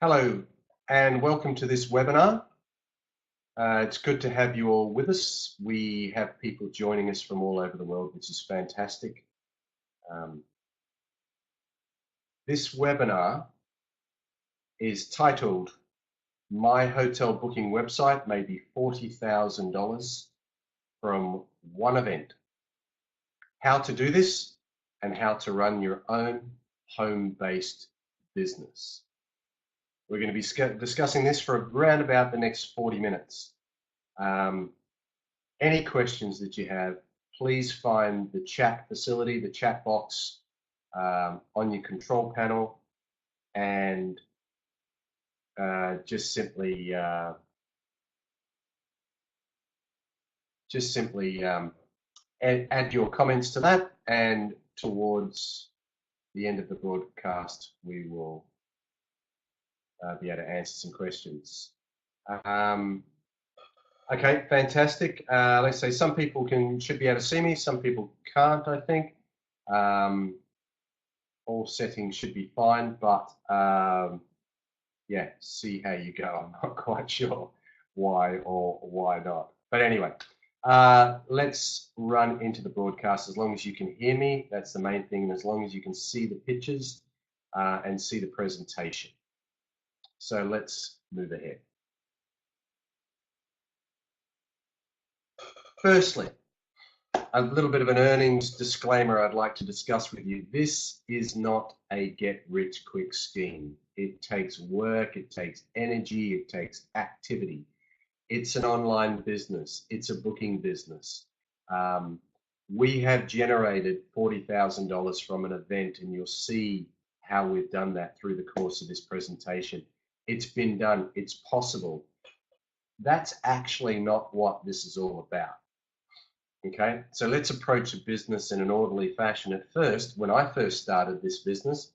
Hello and welcome to this webinar. It's good to have you all with us. We have people joining us from all over the world, which is fantastic. This webinar is titled, My Hotel Booking Website May Be $40,000 from One Event. How to do this and how to run your own home-based business. We're going to be discussing this for around about the next 40 minutes. Any questions that you have, please find the chat facility, the chat box on your control panel, and just simply add your comments to that, and towards the end of the broadcast, we will be able to answer some questions. Okay, fantastic. Let's say some people should be able to see me, some people can't, I think. All settings should be fine, but yeah, see how you go. I'm not quite sure why or why not. But anyway, let's run into the broadcast. As long as you can hear me, that's the main thing, and as long as you can see the pictures and see the presentation. So let's move ahead. Firstly, a little bit of an earnings disclaimer I'd like to discuss with you. This is not a get-rich-quick scheme. It takes work, it takes energy, it takes activity. It's an online business. It's a booking business. We have generated $40,000 from an event, and you'll see how we've done that through the course of this presentation. It's been done. It's possible. That's actually not what this is all about. Okay, so let's approach a business in an orderly fashion. At first, when I first started this business,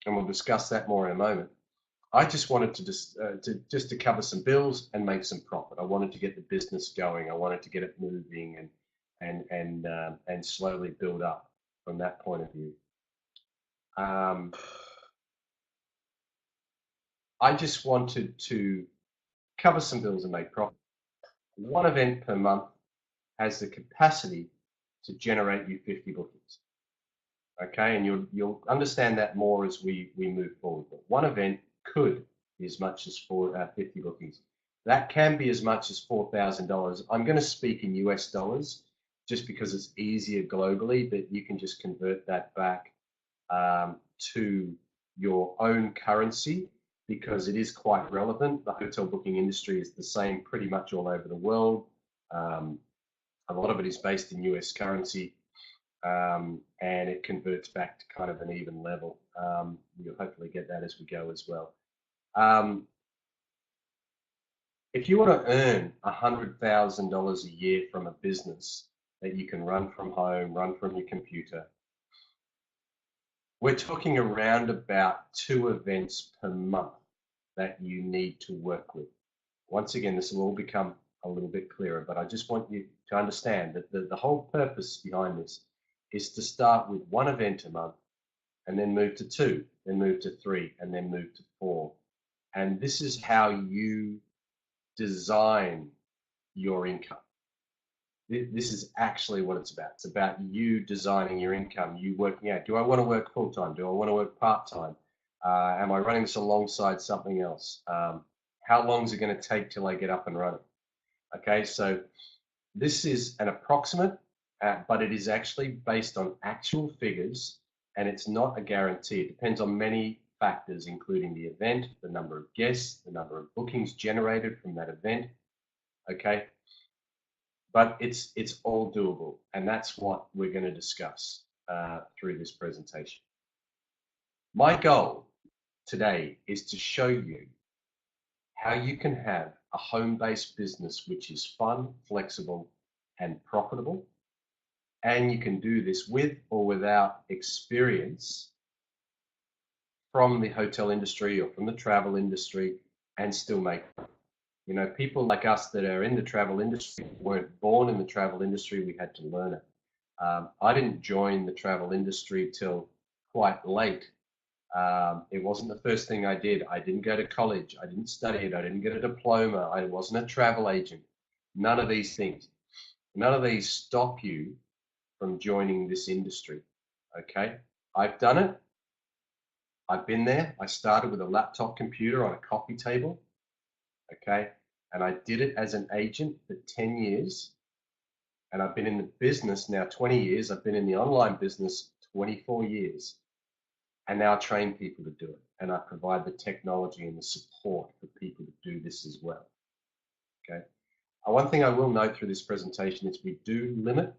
and we'll discuss that more in a moment, I just wanted to just to cover some bills and make some profit. I wanted to get the business going. I wanted to get it moving and slowly build up from that point of view. I just wanted to cover some bills and make profit. One event per month has the capacity to generate you 50 bookings. Okay, and you'll understand that more as we move forward. But one event could be as much as 50 bookings. That can be as much as $4,000. I'm going to speak in US dollars just because it's easier globally, but you can just convert that back to your own currency because it is quite relevant. The hotel booking industry is the same pretty much all over the world. A lot of it is based in US currency, and it converts back to kind of an even level. You'll hopefully get that as we go as well. If you want to earn $100,000 a year from a business that you can run from home, run from your computer, we're talking around about 2 events per month that you need to work with. Once again, this will all become a little bit clearer, but I just want you to understand that the whole purpose behind this is to start with 1 event a month and then move to 2, then move to 3, and then move to 4. And this is how you design your income. This is actually what it's about. It's about you designing your income, you working out, do I want to work full-time? Do I want to work part-time? Am I running this alongside something else? How long is it going to take till I get up and running? Okay, so this is an approximate, but it is actually based on actual figures, and it's not a guarantee. It depends on many factors, including the event, the number of guests, the number of bookings generated from that event. Okay, but it's all doable, and that's what we're going to discuss through this presentation. My goal today is to show you how you can have a home-based business which is fun, flexible, and profitable. And you can do this with or without experience from the hotel industry or from the travel industry and still make it. You know, people like us that are in the travel industry weren't born in the travel industry, we had to learn it. I didn't join the travel industry till quite late It wasn't the first thing I did. I didn't go to college. I didn't study it. I didn't get a diploma. I wasn't a travel agent. None of these things. None of these stop you from joining this industry. Okay. I've done it. I've been there. I started with a laptop computer on a coffee table. Okay. And I did it as an agent for 10 years. And I've been in the business now 20 years. I've been in the online business 24 years. And now I train people to do it. And I provide the technology and the support for people to do this as well. Okay. One thing I will note through this presentation is we do limit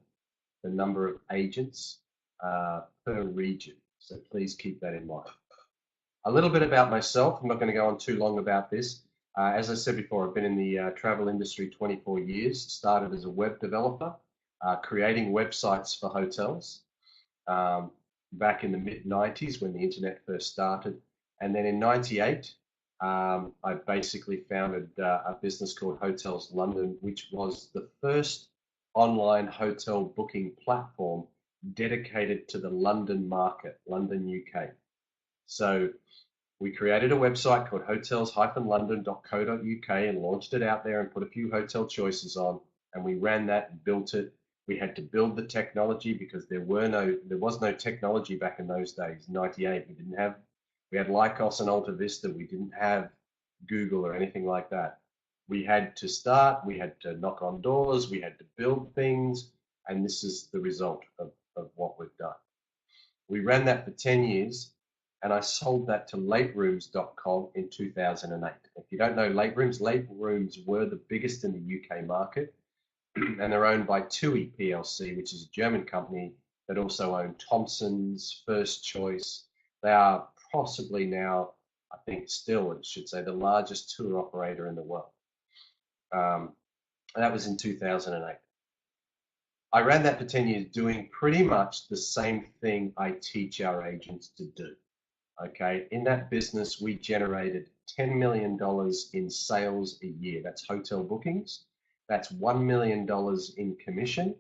the number of agents per region. So please keep that in mind. A little bit about myself. I'm not going to go on too long about this. As I said before, I've been in the travel industry 24 years, started as a web developer, creating websites for hotels back in the mid-90s when the internet first started. And then in 98, I basically founded a business called Hotels London, which was the first online hotel booking platform dedicated to the London market, London, UK. So we created a website called hotels-london.co.uk and launched it out there and put a few hotel choices on, and we ran that and built it. We had to build the technology because there was no technology back in those days. 98, we had Lycos and Alta Vista. We didn't have Google or anything like that. We had to start, we had to knock on doors, we had to build things, and this is the result of what we've done. We ran that for 10 years, and I sold that to laterooms.com in 2008. If you don't know late rooms were the biggest in the UK market, and they're owned by TUI PLC, which is a German company that also own Thompson's, First Choice. They are possibly now, I think still, it should say, the largest tour operator in the world. That was in 2008. I ran that for 10 years doing pretty much the same thing I teach our agents to do. Okay, in that business, we generated $10 million in sales a year. That's hotel bookings. That's $1 million in commission.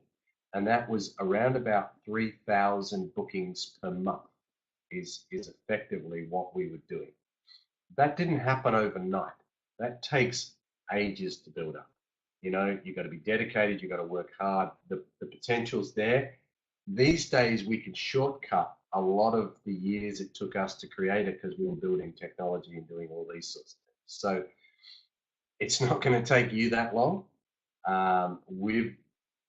And that was around about 3,000 bookings per month is effectively what we were doing. That didn't happen overnight. That takes ages to build up. You know, you've got to be dedicated, you've got to work hard. The potential's there. These days, we can shortcut a lot of the years it took us to create it because we were building technology and doing all these sorts of things. So it's not going to take you that long. We've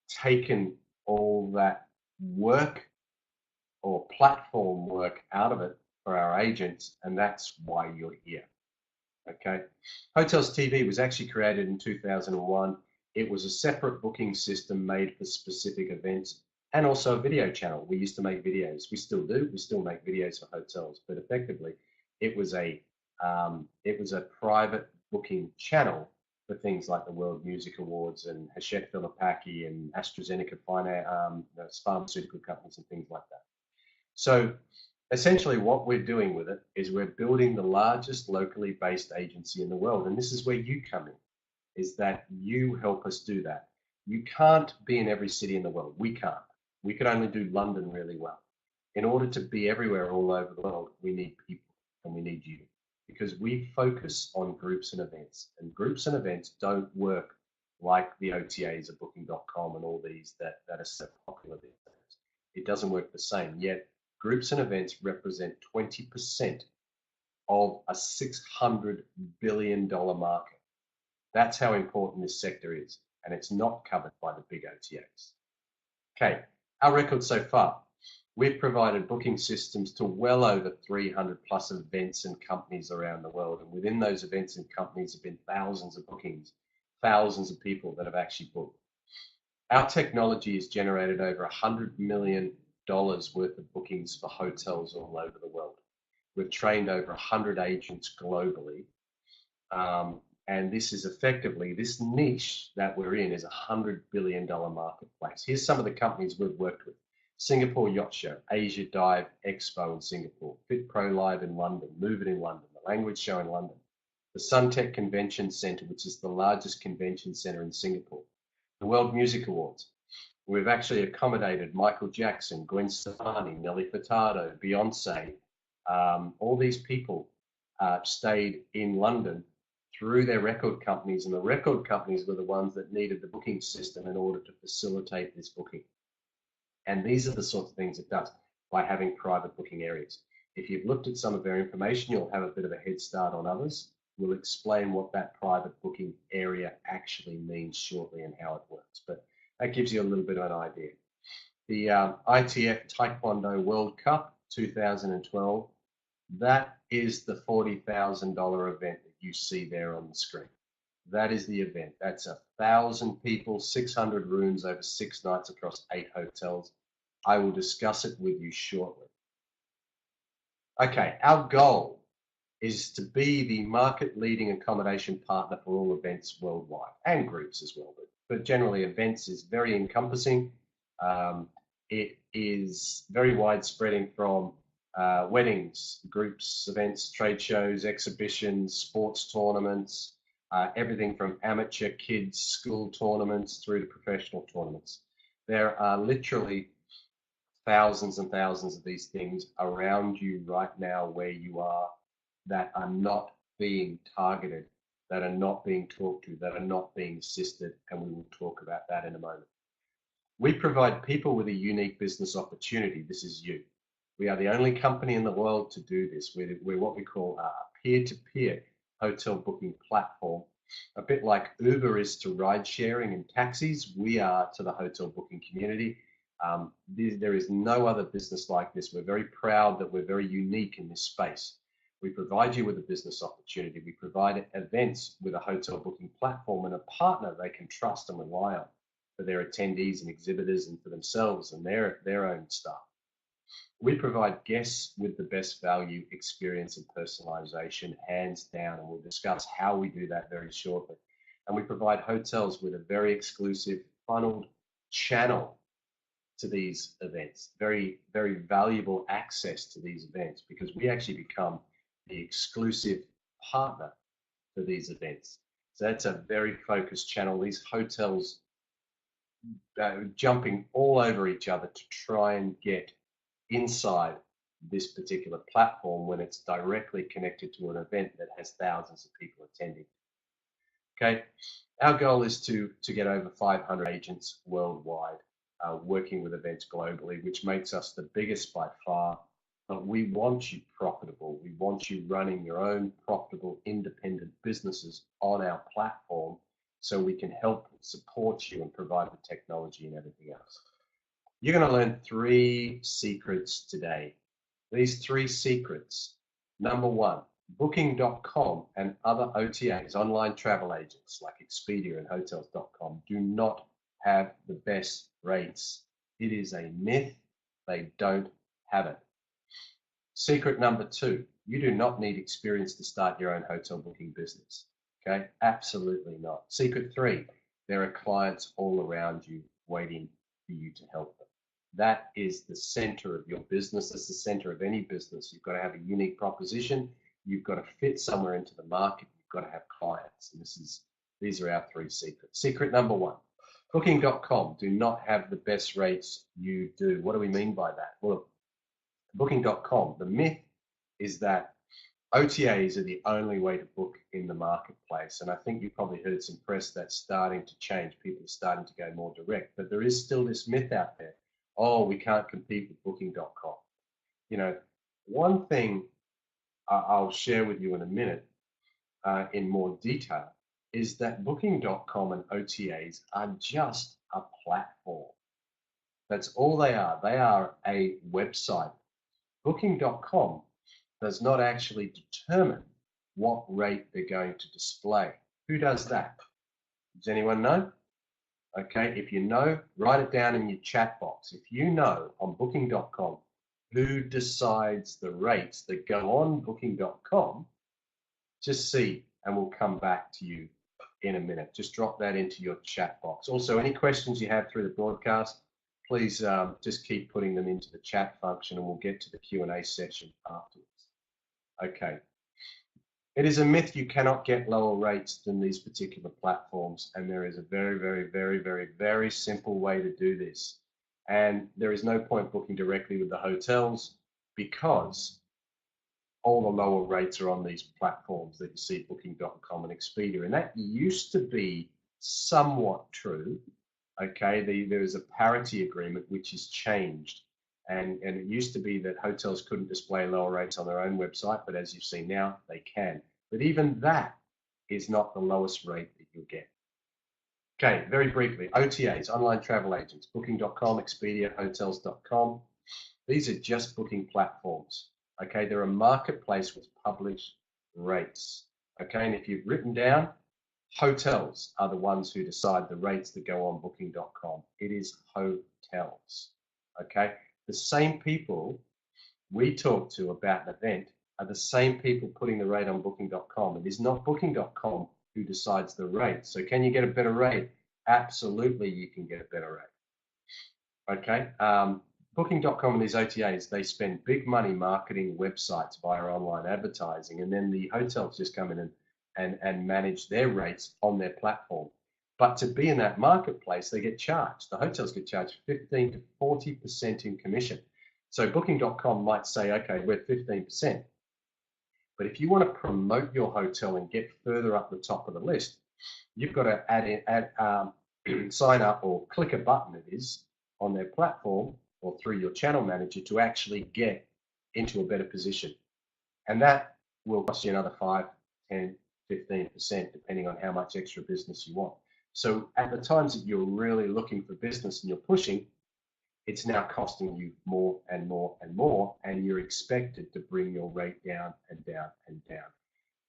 taken all that work or platform work out of it for our agents, and that's why you're here. Okay. Hotels TV was actually created in 2001. It was a separate booking system made for specific events and also a video channel. We used to make videos. We still do. We still make videos for hotels, but effectively it was a private booking channel for things like the World Music Awards and Hachette Filipaki and AstraZeneca pharmaceutical companies and things like that. So essentially what we're doing with it is we're building the largest locally based agency in the world. And this is where you come in, is that you help us do that. You can't be in every city in the world. We can't. We could only do London really well. In order to be everywhere all over the world, we need people and we need you, because we focus on groups and events, and groups and events don't work like the OTAs of Booking.com and all these that are so popular these days. It doesn't work the same. Yet groups and events represent 20% of a $600 billion market. That's how important this sector is, and it's not covered by the big OTAs. Okay, our record so far. We've provided booking systems to well over 300 plus events and companies around the world. And within those events and companies have been thousands of bookings, thousands of people that have actually booked. Our technology has generated over $100 million worth of bookings for hotels all over the world. We've trained over 100 agents globally. And this is effectively, this niche that we're in is a $100 billion marketplace. Here's some of the companies we've worked with. Singapore Yacht Show, Asia Dive Expo in Singapore, FitPro Live in London, Move It in London, the Language Show in London, the Suntec Convention Centre, which is the largest convention centre in Singapore, the World Music Awards. We've actually accommodated Michael Jackson, Gwen Stefani, Nelly Furtado, Beyonce, All these people stayed in London through their record companies, and the record companies were the ones that needed the booking system in order to facilitate this booking. And these are the sorts of things it does by having private booking areas. If you've looked at some of their information, you'll have a bit of a head start on others. We'll explain what that private booking area actually means shortly and how it works. But that gives you a little bit of an idea. The ITF Taekwondo World Cup 2012, that is the $40,000 event that you see there on the screen. That is the event. That's 1,000 people, 600 rooms over 6 nights across 8 hotels. I will discuss it with you shortly. Okay, our goal is to be the market leading accommodation partner for all events worldwide and groups as well. But generally, events is very encompassing. It is very widespreading from weddings, groups, events, trade shows, exhibitions, sports tournaments, everything from amateur kids, school tournaments through to professional tournaments. There are literally thousands and thousands of these things around you right now where you are that are not being targeted, that are not being talked to, that are not being assisted, and we will talk about that in a moment. We provide people with a unique business opportunity. This is you. We are the only company in the world to do this. We're what we call a peer-to-peer hotel booking platform. A bit like Uber is to ride sharing and taxis, we are to the hotel booking community. There is no other business like this. We're very proud that we're very unique in this space. We provide you with a business opportunity. We provide events with a hotel booking platform and a partner they can trust and rely on for their attendees and exhibitors and for themselves and their own staff. We provide guests with the best value, experience, and personalization, hands down, and we'll discuss how we do that very shortly. And we provide hotels with a very exclusive funneled channel to these events, very, very valuable access to these events, because we actually become the exclusive partner for these events. So that's a very focused channel. These hotels jumping all over each other to try and get inside this particular platform when it's directly connected to an event that has thousands of people attending. Okay, our goal is to get over 500 agents worldwide working with events globally, which makes us the biggest by far. But we want you profitable. We want you running your own profitable independent businesses on our platform so we can help support you and provide the technology and everything else. You're going to learn 3 secrets today. These 3 secrets. Number 1, Booking.com and other OTAs, online travel agents like Expedia and Hotels.com, do not have the best rates. It is a myth. They don't have it. Secret number 2, you do not need experience to start your own hotel booking business. Okay, absolutely not. Secret 3, there are clients all around you waiting for you to help them. That is the center of your business. That's the center of any business. You've got to have a unique proposition. You've got to fit somewhere into the market. You've got to have clients. And these are our 3 secrets. Secret number 1, Booking.com do not have the best rates. You do. What do we mean by that? Well, Booking.com, the myth is that OTAs are the only way to book in the marketplace. And I think you've probably heard some press that's starting to change. People are starting to go more direct. But there is still this myth out there. Oh, we can't compete with Booking.com. You know, one thing I'll share with you in a minute in more detail is that Booking.com and OTAs are just a platform. That's all they are. They are a website. Booking.com does not actually determine what rate they're going to display. Who does that? Does anyone know? Okay, if you know, write it down in your chat box. If you know on Booking.com who decides the rates that go on Booking.com, just see, and we'll come back to you in a minute. Just drop that into your chat box. Also, any questions you have through the broadcast, please just keep putting them into the chat function and we'll get to the Q&A session afterwards. Okay. It is a myth you cannot get lower rates than these particular platforms, and there is a very, very, very, very, very simple way to do this. And there is no point booking directly with the hotels because all the lower rates are on these platforms that you see, Booking.com and Expedia. And that used to be somewhat true. Okay, there is a parity agreement which has changed. And it used to be that hotels couldn't display lower rates on their own website, but as you've seen now, they can. But even that is not the lowest rate that you'll get. Okay, very briefly, OTAs, online travel agents, Booking.com, Expedia, Hotels.com. These are just booking platforms. Okay, they're a marketplace with published rates. Okay, and if you've written down, hotels are the ones who decide the rates that go on Booking.com. It is hotels. Okay, the same people we talk to about an event are the same people putting the rate on Booking.com. It is not Booking.com who decides the rate. So can you get a better rate? Absolutely, you can get a better rate. Okay. Booking.com and these OTAs, they spend big money marketing websites via online advertising, and then the hotels just come in and manage their rates on their platform. But to be in that marketplace, they get charged. The hotels get charged 15 to 40% in commission. So Booking.com might say, okay, we're 15%. But if you want to promote your hotel and get further up the top of the list, you've got to sign up or click a button, it is, on their platform or through your channel manager to actually get into a better position. And that will cost you another 5, 10, 15%, depending on how much extra business you want. So at the times that you're really looking for business and you're pushing, it's now costing you more and more and more, and you're expected to bring your rate down and down and down.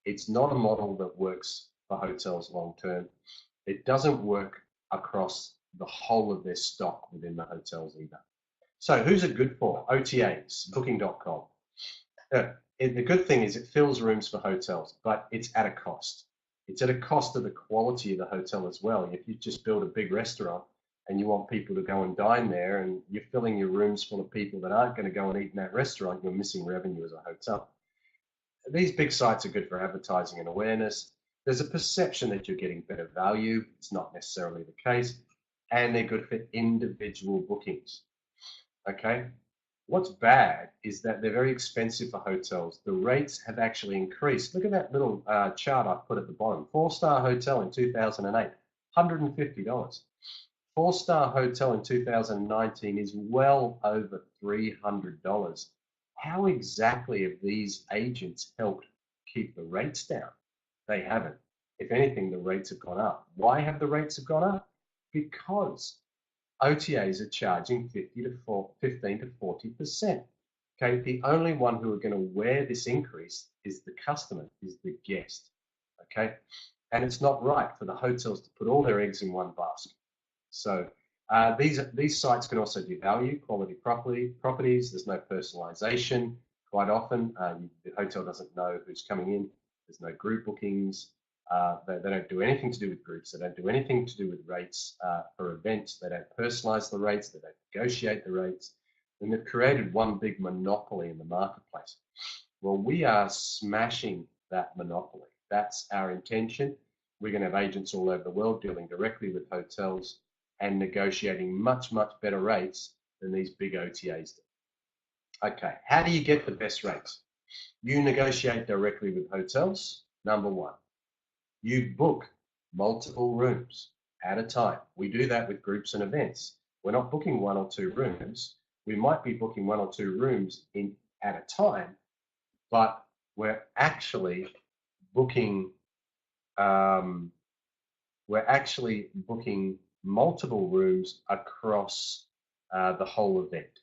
It's not a model that works for hotels long term. It doesn't work across the whole of their stock within the hotels either. So who's it good for? OTAs, Booking.com. The good thing is it fills rooms for hotels, but it's at a cost. It's at a cost of the quality of the hotel as well. If you just build a big restaurant and you want people to go and dine there and you're filling your rooms full of people that aren't going to go and eat in that restaurant, you're missing revenue as a hotel. These big sites are good for advertising and awareness. There's a perception that you're getting better value. It's not necessarily the case. And they're good for individual bookings. Okay. What's bad is that they're very expensive for hotels. The rates have actually increased. Look at that little chart I put at the bottom. 4-star hotel in 2008, $150. 4-star hotel in 2019 is well over $300. How exactly have these agents helped keep the rates down? They haven't. If anything, the rates have gone up. Why have the rates gone up? Because OTAs are charging 15 to 40%. Okay, the only one who are going to wear this increase is the customer, is the guest. Okay, and it's not right for the hotels to put all their eggs in one basket. So these sites can also devalue quality properties. There's no personalization. Quite often, the hotel doesn't know who's coming in. There's no group bookings. They don't do anything to do with groups. They don't do anything to do with rates for events. They don't personalize the rates. They don't negotiate the rates. And they've created one big monopoly in the marketplace. Well, we are smashing that monopoly. That's our intention. We're going to have agents all over the world dealing directly with hotels and negotiating much, much better rates than these big OTAs do. Okay, how do you get the best rates? You negotiate directly with hotels, number one. You book multiple rooms at a time. We do that with groups and events. We're not booking 1 or 2 rooms. We might be booking 1 or 2 rooms at a time, but we're actually booking multiple rooms across the whole event.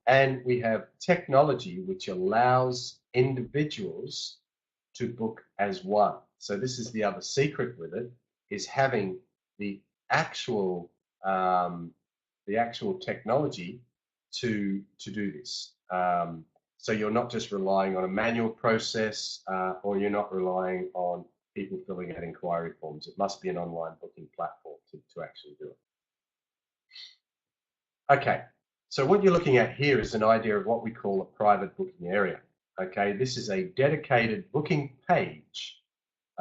And we have technology which allows individuals to book as one. So this is the other secret with it, is having the actual technology to do this. So you're not just relying on a manual process, or you're not relying on people filling out inquiry forms. It must be an online booking platform to actually do it. Okay, so what you're looking at here is an idea of what we call a private booking area. Okay, this is a dedicated booking page,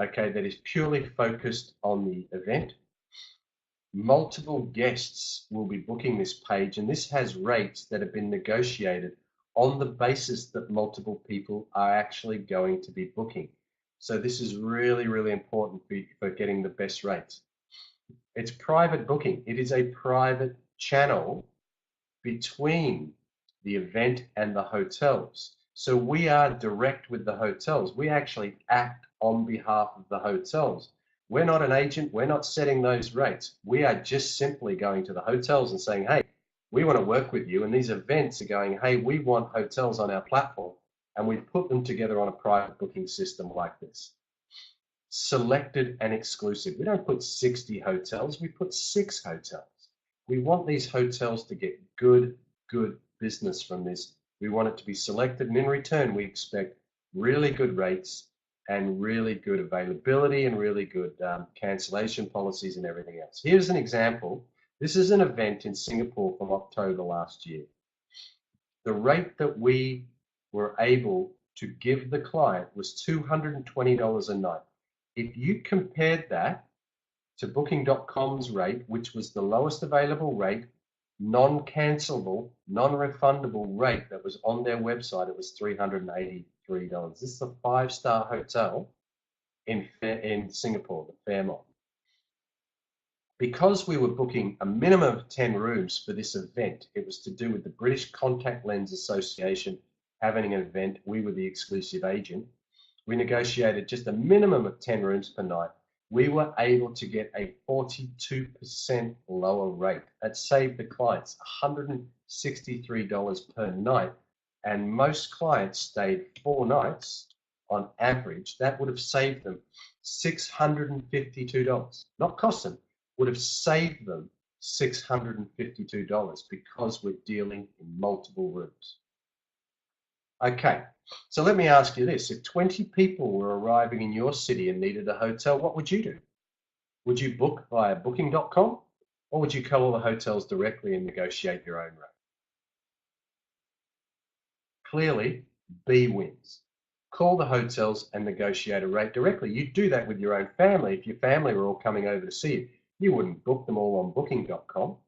okay, that is purely focused on the event. Multiple guests will be booking this page, and this has rates that have been negotiated on the basis that multiple people are actually going to be booking. So this is really, really important for getting the best rates. It's private booking. It is a private channel between the event and the hotels. So we are direct with the hotels. We actually act on behalf of the hotels. We're not an agent. We're not setting those rates. We are just simply going to the hotels and saying, hey, we want to work with you. And these events are going, hey, we want hotels on our platform. And we put them together on a private booking system like this. Selected and exclusive. We don't put 60 hotels. We put 6 hotels. We want these hotels to get good business from this. We want it to be selected, and in return, we expect really good rates and really good availability and really good cancellation policies and everything else. Here's an example. This is an event in Singapore from October last year. The rate that we were able to give the client was $220 a night. If you compared that to Booking.com's rate, which was the lowest available rate, non-cancelable, non-refundable rate that was on their website, it was $383. This is a 5-star hotel in Singapore, the Fairmont. Because we were booking a minimum of 10 rooms for this event, it was to do with the British Contact Lens Association having an event. We were the exclusive agent. We negotiated just a minimum of 10 rooms per night. We were able to get a 42% lower rate. That saved the clients $163 per night. And most clients stayed 4 nights on average. That would have saved them $652. Not cost them, would have saved them $652 because we're dealing in multiple rooms. Okay, so let me ask you this. If 20 people were arriving in your city and needed a hotel, what would you do? Would you book via Booking.com, or would you call the hotels directly and negotiate your own rate? Clearly, B wins. Call the hotels and negotiate a rate directly. You do that with your own family. If your family were all coming over to see you, you wouldn't book them all on Booking.com,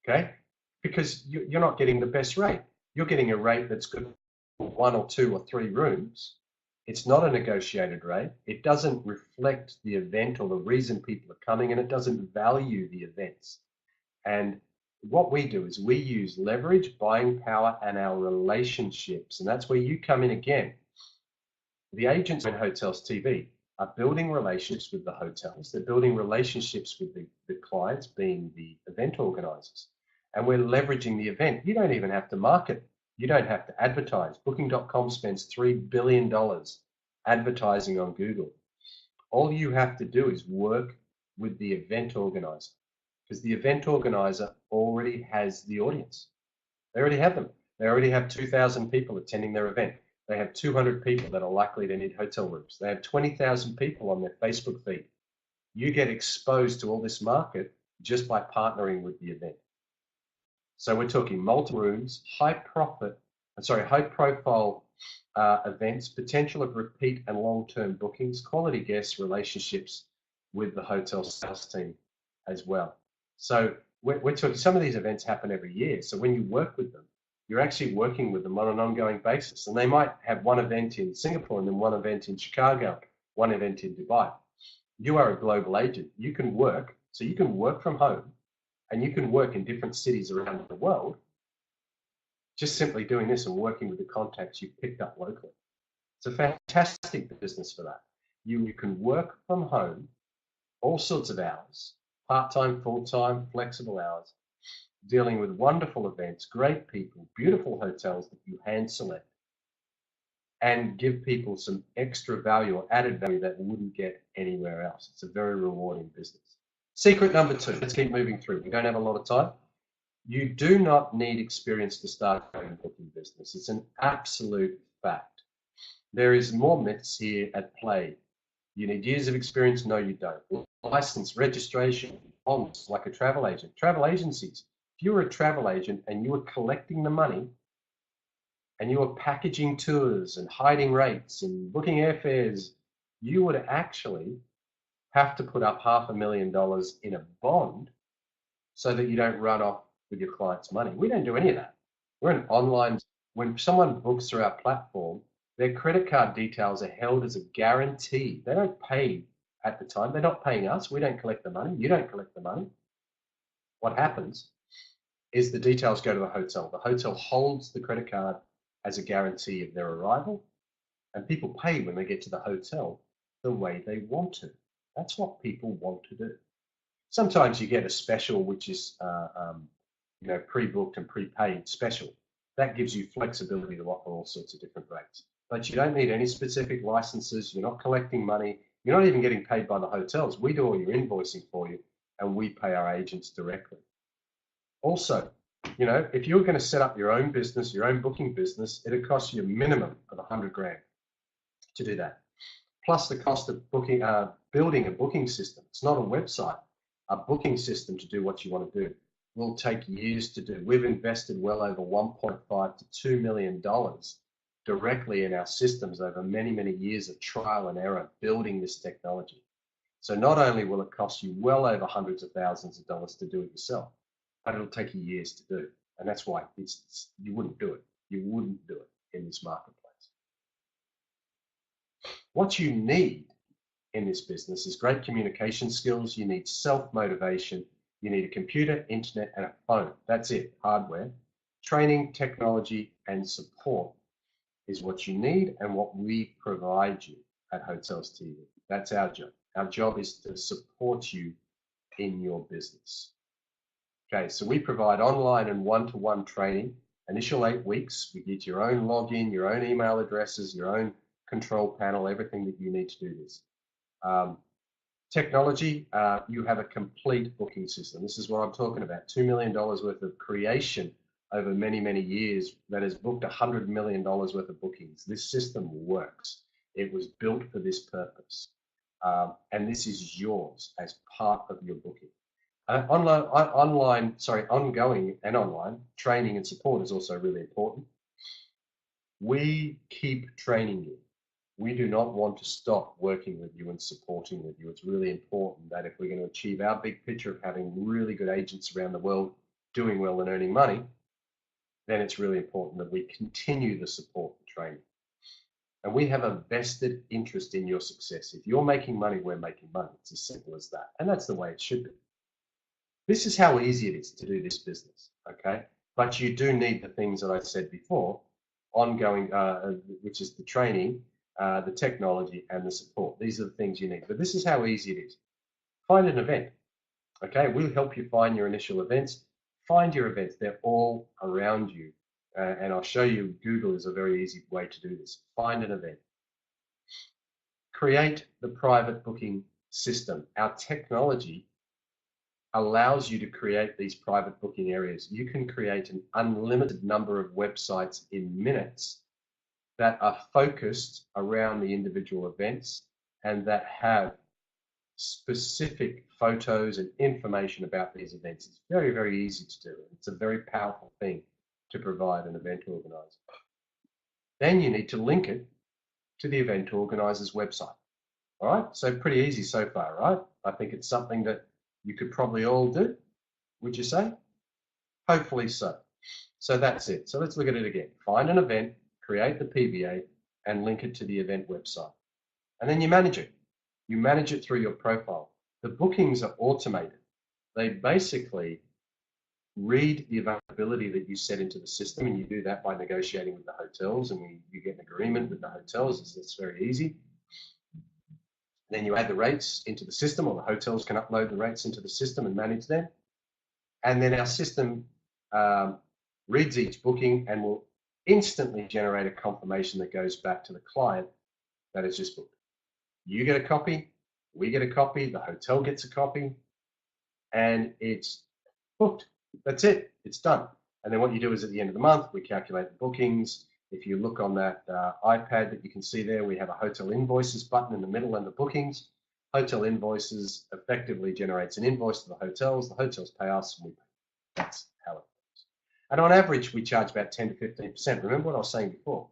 okay? Because you're not getting the best rate. You're getting a rate that's good for 1 or 2 or 3 rooms. It's not a negotiated rate. It doesn't reflect the event or the reason people are coming, and it doesn't value the events. And what we do is we use leverage, buying power, and our relationships. And that's where you come in again. The agents in Hotels TV are building relationships with the hotels. They're building relationships with the clients, being the event organizers. And we're leveraging the event. You don't even have to market. You don't have to advertise. Booking.com spends $3 billion advertising on Google. All you have to do is work with the event organizer, because the event organizer already has the audience. They already have them. They already have 2,000 people attending their event. They have 200 people that are likely to need hotel rooms. They have 20,000 people on their Facebook feed. You get exposed to all this market just by partnering with the event. So we're talking multiple rooms, high profile events, potential of repeat and long-term bookings, quality guests, relationships with the hotel sales team as well. So we're talking, some of these events happen every year. So when you work with them, you're actually working with them on an ongoing basis. And they might have one event in Singapore and then one event in Chicago, one event in Dubai. You are a global agent. You can work, so you can work from home and you can work in different cities around the world, just simply doing this and working with the contacts you've picked up locally. It's a fantastic business for that. You can work from home, all sorts of hours, part-time, full-time, flexible hours, dealing with wonderful events, great people, beautiful hotels that you hand select, and give people some extra value or added value that wouldn't get anywhere else. It's a very rewarding business. Secret number 2, let's keep moving through. We don't have a lot of time. You do not need experience to start a booking business. It's an absolute fact. There is more myths here at play. You need years of experience? No, you don't. License, registration, bonds, like a travel agent. Travel agencies. If you were a travel agent and you were collecting the money and you were packaging tours and hiding rates and booking airfares, you would actually have to put up $500,000 in a bond so that you don't run off with your client's money. We don't do any of that. We're an online When someone books through our platform, their credit card details are held as a guarantee. They don't pay at the time. They're not paying us. We don't collect the money. You don't collect the money. What happens is the details go to the hotel. The hotel holds the credit card as a guarantee of their arrival, and people pay when they get to the hotel the way they want to. That's what people want to do. Sometimes you get a special, which is pre-booked and prepaid special. That gives you flexibility to offer all sorts of different rates. But you don't need any specific licenses. You're not collecting money. You're not even getting paid by the hotels. We do all your invoicing for you, and we pay our agents directly. Also, if you're going to set up your own business, your own booking business, it'll cost you a minimum of 100 grand to do that. Plus the cost of building a booking system. It's not a website. A booking system to do what you want to do will take years to do. We've invested well over $1.5 to $2 million directly in our systems over many, many years of trial and error building this technology. So not only will it cost you well over hundreds of thousands of dollars to do it yourself, but it'll take you years to do. And that's why you wouldn't do it. You wouldn't do it in this marketplace. What you need in this business is great communication skills. You need self-motivation. You need a computer, internet, and a phone. That's it, hardware. Training, technology, and support is what you need and what we provide you at Hotels TV. That's our job. Our job is to support you in your business. Okay, so we provide online and one-to-one training. Initial 8 weeks, we get your own login, your own email addresses, your own control panel, everything that you need to do this. Technology, you have a complete booking system. This is what I'm talking about. $2 million worth of creation over many, many years that has booked $100 million worth of bookings. This system works. It was built for this purpose. And this is yours as part of your booking. Ongoing and online training and support is also really important. We keep training you. We do not want to stop working with you and supporting with you. It's really important that if we're going to achieve our big picture of having really good agents around the world doing well and earning money, then it's really important that we continue the support and training. And we have a vested interest in your success. If you're making money, we're making money. It's as simple as that. And that's the way it should be. This is how easy it is to do this business, okay? But you do need the things that I said before, ongoing, which is the training, the technology, and the support. These are the things you need. But this is how easy it is. Find an event, okay? We'll help you find your initial events. Find your events. They're all around you. And I'll show you, Google is a very easy way to do this. Find an event. Create the private booking system. Our technology allows you to create these private booking areas. You can create an unlimited number of websites in minutes that are focused around the individual events and that have specific photos and information about these events. It's very, very easy to do. It's a very powerful thing to provide an event organizer. Then you need to link it to the event organizer's website. All right, so pretty easy so far, right? I think it's something that you could probably all do, would you say? Hopefully so. So that's it. So let's look at it again. Find an event, create the PBA, and link it to the event website. And then you manage it. You manage it through your profile. The bookings are automated. They basically read the availability that you set into the system, and you do that by negotiating with the hotels, and you get an agreement with the hotels. It's very easy. Then you add the rates into the system, or the hotels can upload the rates into the system and manage them. And then our system reads each booking and will instantly generate a confirmation that goes back to the client that is just booked. You get a copy, we get a copy, the hotel gets a copy, and it's booked. That's it, it's done. And then what you do is at the end of the month, we calculate the bookings. If you look on that iPad that you can see there, we have a hotel invoices button in the middle and the bookings. Hotel invoices effectively generates an invoice to the hotels pay us, and we pay. That's how it works. And on average, we charge about 10 to 15%. Remember what I was saying before?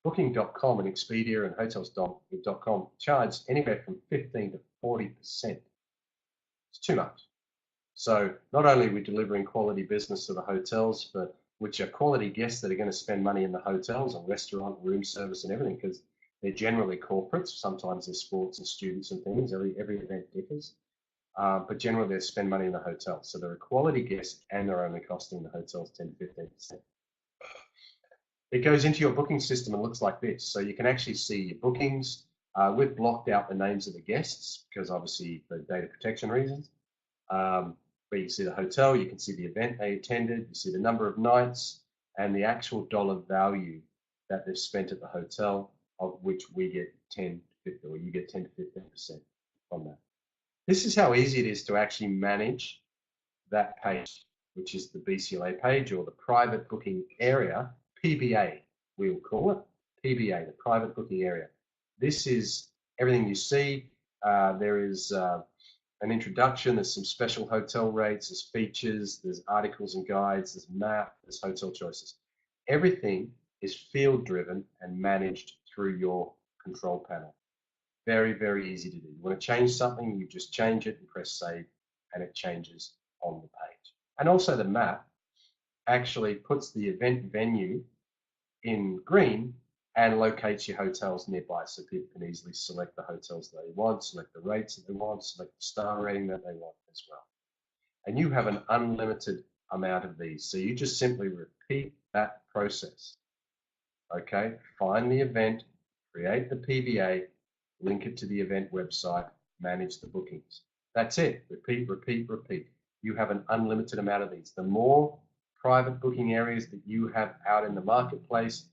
Booking.com and Expedia and Hotels.com charge anywhere from 15 to 40%. It's too much. So not only are we delivering quality business to the hotels for which are quality guests that are going to spend money in the hotels and restaurant, room service and everything, because they're generally corporates. Sometimes they're sports and students and things. Every event differs. But generally they spend money in the hotel. So they're a quality guest and they're only costing the hotels 10 to 15%. It goes into your booking system and looks like this. So you can actually see your bookings. We've blocked out the names of the guests because obviously for data protection reasons. But you can see the hotel, you can see the event they attended, you see the number of nights and the actual dollar value that they've spent at the hotel, of which we get 10 to 15, or you get 10 to 15% from that. This is how easy it is to actually manage that page, which is the BCLA page or the private booking area, PBA, we will call it, PBA, the private booking area. This is everything you see. There is an introduction, there's some special hotel rates, there's features, there's articles and guides, there's map, there's hotel choices. Everything is field driven and managed through your control panel. Very, very easy to do. You want to change something, you just change it and press save, and it changes on the page. And also the map actually puts the event venue in green and locates your hotels nearby, so people can easily select the hotels they want, select the rates that they want, select the star rating that they want as well. And you have an unlimited amount of these. So you just simply repeat that process. Okay, find the event, create the PBA, link it to the event website, manage the bookings. That's it. Repeat, repeat, repeat. You have an unlimited amount of these. The more private booking areas that you have out in the marketplace,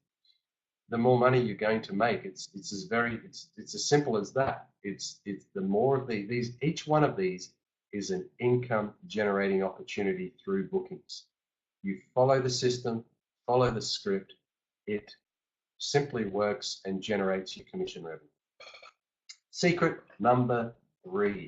the more money you're going to make. It's as simple as that. It's the more of these, each one of these is an income generating opportunity through bookings. You follow the system, follow the script, it simply works and generates your commission revenue. Secret number 3,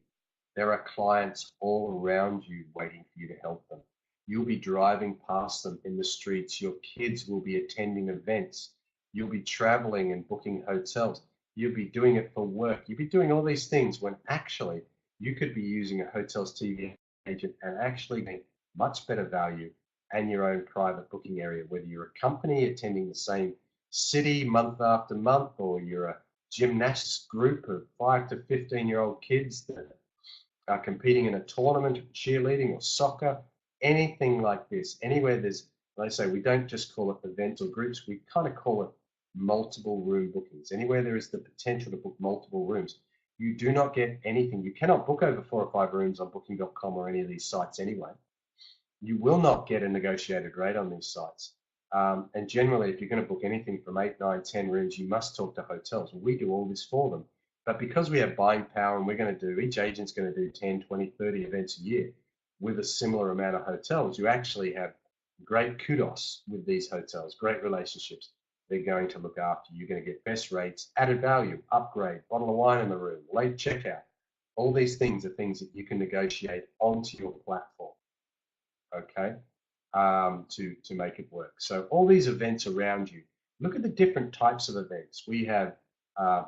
there are clients all around you waiting for you to help them. You'll be driving past them in the streets. Your kids will be attending events. You'll be traveling and booking hotels. You'll be doing it for work. You'll be doing all these things when actually you could be using a hotels TV agent and actually getting much better value and your own private booking area, whether you're a company attending the same city month after month, or you're a gymnastics group of 5 to 15-year-old kids that are competing in a tournament, cheerleading or soccer, anything like this. Anywhere there's, like I say, we don't just call it events or groups, we kind of call it multiple room bookings. Anywhere there is the potential to book multiple rooms, you do not get anything. You cannot book over 4 or 5 rooms on booking.com or any of these sites anyway. You will not get a negotiated rate on these sites. And generally, if you're going to book anything from 8, 9, 10 rooms, you must talk to hotels. We do all this for them. But because we have buying power and we're going to do, each agent's going to do 10, 20, 30 events a year with a similar amount of hotels, you actually have great kudos with these hotels, great relationships. They're going to look after you. You're going to get best rates, added value, upgrade, bottle of wine in the room, late checkout. All these things are things that you can negotiate onto your platform, okay, to make it work. So all these events around you, look at the different types of events. We have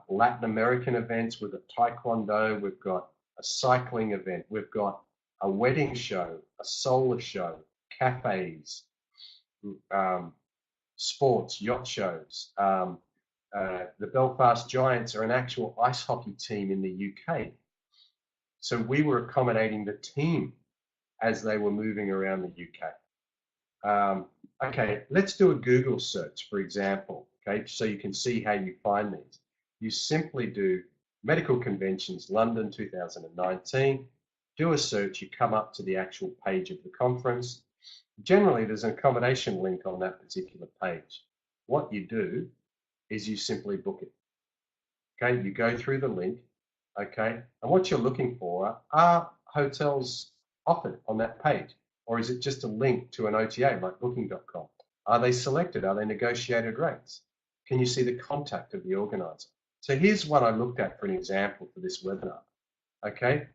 Latin American events, we've got Taekwondo, we've got a cycling event, we've got a wedding show, a solar show, cafes, sports, yacht shows. The Belfast Giants are an actual ice hockey team in the UK. So we were accommodating the team as they were moving around the UK. Okay, let's do a Google search, for example, okay, so you can see how you find these. You simply do medical conventions, London 2019, do a search, you come up to the actual page of the conference. Generally, there's an accommodation link on that particular page. What you do is you simply book it. Okay, you go through the link, okay, and what you're looking for are hotels offered on that page, or is it just a link to an OTA like booking.com? Are they selected? Are they negotiated rates? Can you see the contact of the organizer? So here's what I looked at for an example for this webinar, okay?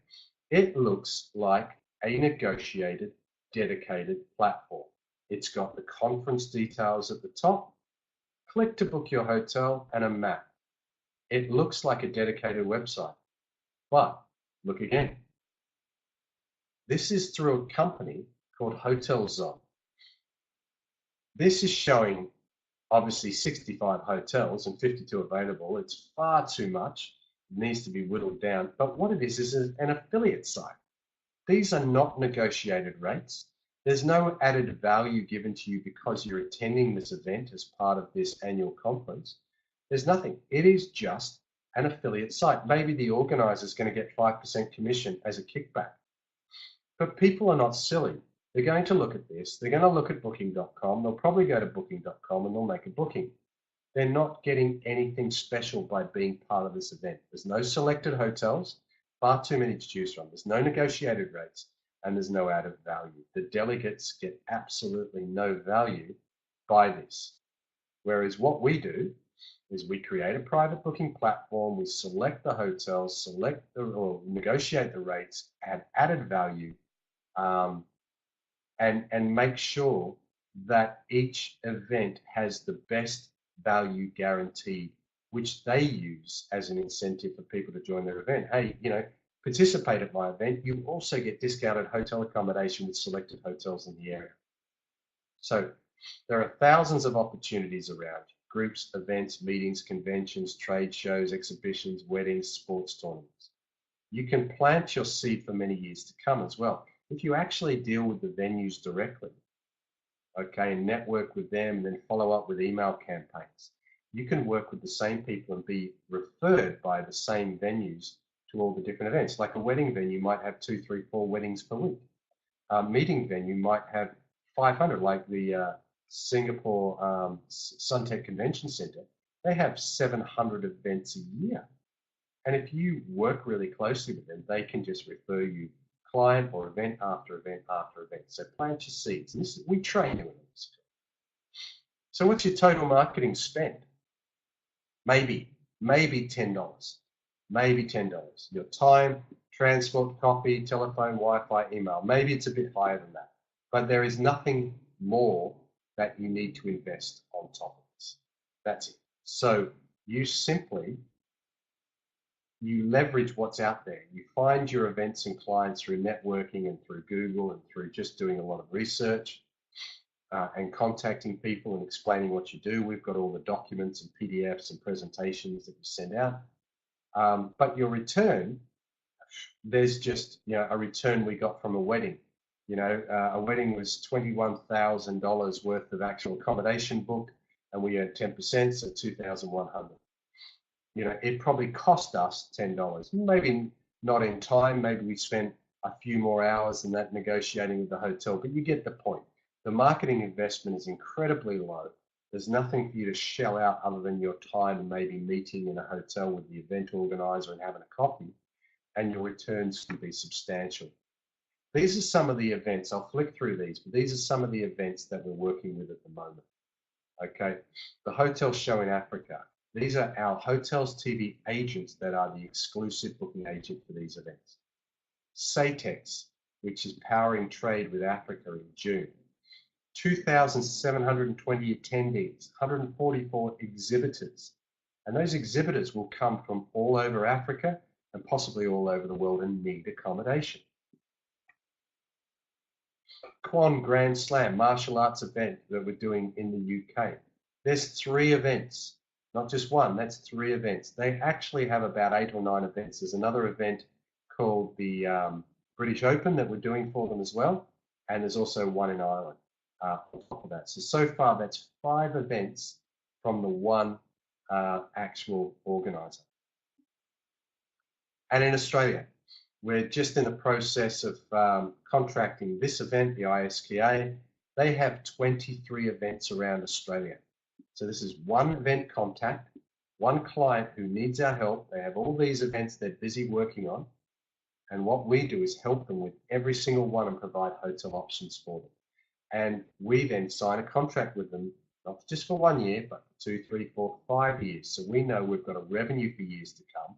It looks like a negotiated, dedicated platform. It's got the conference details at the top, click to book your hotel, and a map. It looks like a dedicated website, but look again. This is through a company called HotelZone. This is showing obviously 65 hotels and 52 available. It's far too much. It needs to be whittled down. But what it is an affiliate site. These are not negotiated rates. There's no added value given to you because you're attending this event as part of this annual conference. There's nothing. It is just an affiliate site. Maybe the organizer is going to get 5% commission as a kickback. But people are not silly. They're going to look at this. They're going to look at booking.com. They'll probably go to booking.com and they'll make a booking. They're not getting anything special by being part of this event. There's no selected hotels, far too many to choose from. There's no negotiated rates, and there's no added value. The delegates get absolutely no value by this. Whereas what we do is we create a private booking platform, we select the hotels, or negotiate the rates, add added value, and make sure that each event has the best value guaranteed, which they use as an incentive for people to join their event. Hey, participate at my event. You also get discounted hotel accommodation with selected hotels in the area. So there are thousands of opportunities around: groups, events, meetings, conventions, trade shows, exhibitions, weddings, sports tournaments. You can plant your seed for many years to come as well. If you actually deal with the venues directly, okay, and network with them and then follow up with email campaigns, you can work with the same people and be referred by the same venues to all the different events. Like a wedding venue might have 2, 3, 4 weddings per week. A meeting venue might have 500, like the Singapore Suntec Convention Center. They have 700 events a year. And if you work really closely with them, they can just refer you client or event after event after event. So plant your seeds. And we train you in this. So what's your total marketing spend? Maybe $10. Maybe $10. Your time, transport, coffee, telephone, Wi-Fi, email. Maybe it's a bit higher than that. But there is nothing more that you need to invest on top of this. That's it. So you leverage what's out there. You find your events and clients through networking and through Google and through just doing a lot of research and contacting people and explaining what you do. We've got all the documents and PDFs and presentations that we send out. But your return, there's just a return we got from a wedding. A wedding was $21,000 worth of actual accommodation booked, and we earned 10%, so $2,100. It probably cost us $10. Maybe not in time. Maybe we spent a few more hours than that negotiating with the hotel, but you get the point. The marketing investment is incredibly low. There's nothing for you to shell out other than your time and maybe meeting in a hotel with the event organizer and having a coffee, and your returns can be substantial. These are some of the events. I'll flick through these, but these are some of the events that we're working with at the moment. Okay, the hotel show in Africa. These are our Hotels TV agents that are the exclusive booking agent for these events. SATEX, which is powering trade with Africa in June. 2,720 attendees, 144 exhibitors. And those exhibitors will come from all over Africa and possibly all over the world and need accommodation. Quan Grand Slam martial arts event that we're doing in the UK. There's 3 events, not just one, that's 3 events. They actually have about 8 or 9 events. There's another event called the British Open that we're doing for them as well. And there's also one in Ireland on top of that. So far that's 5 events from the one actual organizer. And in Australia, we're just in the process of contracting this event, the ISKA. They have 23 events around Australia. So this is one event contact, one client who needs our help. They have all these events they're busy working on. And what we do is help them with every single one and provide hotel options for them. And we then sign a contract with them, not just for 1 year, but for 2, 3, 4, 5 years. So we know we've got a revenue for years to come.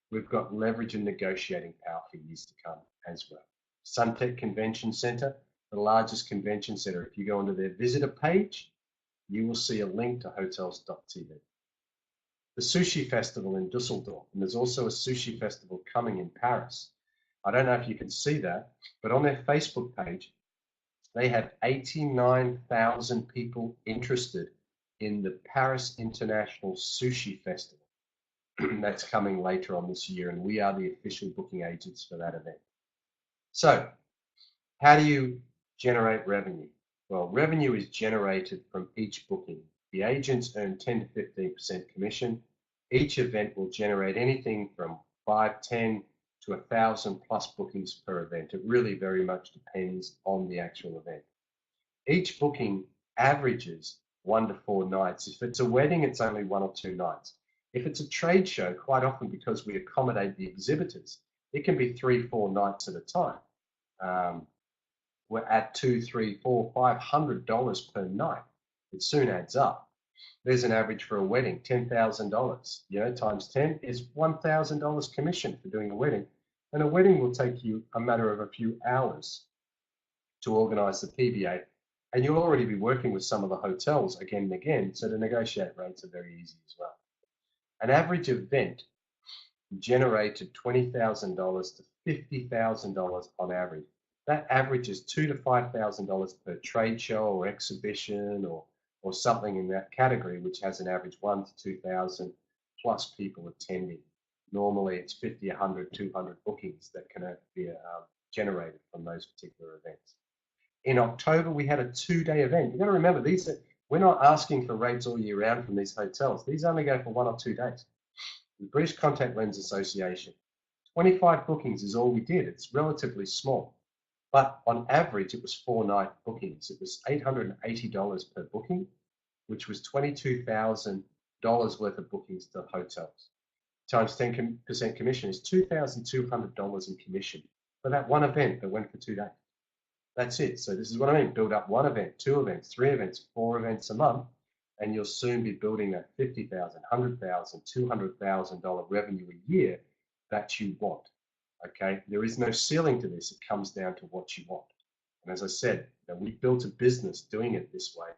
We've got leverage and negotiating power for years to come as well. Suntec Convention Center, the largest convention center. If you go onto their visitor page, you will see a link to hotels.tv. The Sushi Festival in Dusseldorf, and there's also a sushi festival coming in Paris. I don't know if you can see that, but on their Facebook page, They have 89,000 people interested in the Paris International Sushi Festival. That's coming later on this year, and we are the official booking agents for that event. So, how do you generate revenue? Well, revenue is generated from each booking. The agents earn 10 to 15% commission. Each event will generate anything from 5, 10 to 1,000 plus bookings per event. It really very much depends on the actual event. Each booking averages 1 to 4 nights. If it's a wedding, it's only 1 or 2 nights. If it's a trade show, quite often because we accommodate the exhibitors, it can be 3, 4 nights at a time. We're at $200, $300, $400, $500 per night. It soon adds up. There's an average for a wedding, $10,000. Times 10 is $1,000 commission for doing a wedding. And a wedding will take you a matter of a few hours to organize the PBA. And you'll already be working with some of the hotels again and again, so to negotiate rates are very easy as well. An average event generated $20,000 to $50,000 on average. That averages $2,000 to $5,000 per trade show or exhibition or something in that category, which has an average 1,000 to 2,000 plus people attending. Normally, it's 50, 100, 200 bookings that can be generated from those particular events. In October, we had a 2-day event. You've got to remember, we're not asking for rates all year round from these hotels. These only go for 1 or 2 days. The British Contact Lens Association, 25 bookings is all we did. It's relatively small. But on average, it was 4-night bookings. It was $880 per booking, which was $22,000 worth of bookings to hotels. Times 10% commission is $2,200 in commission for that one event that went for 2 days. That's it. So this is what I mean. Build up 1 event, 2 events, 3 events, 4 events a month, and you'll soon be building that $50,000, $100,000, $200,000 revenue a year that you want. Okay, there is no ceiling to this. It comes down to what you want. And as I said, we built a business doing it this way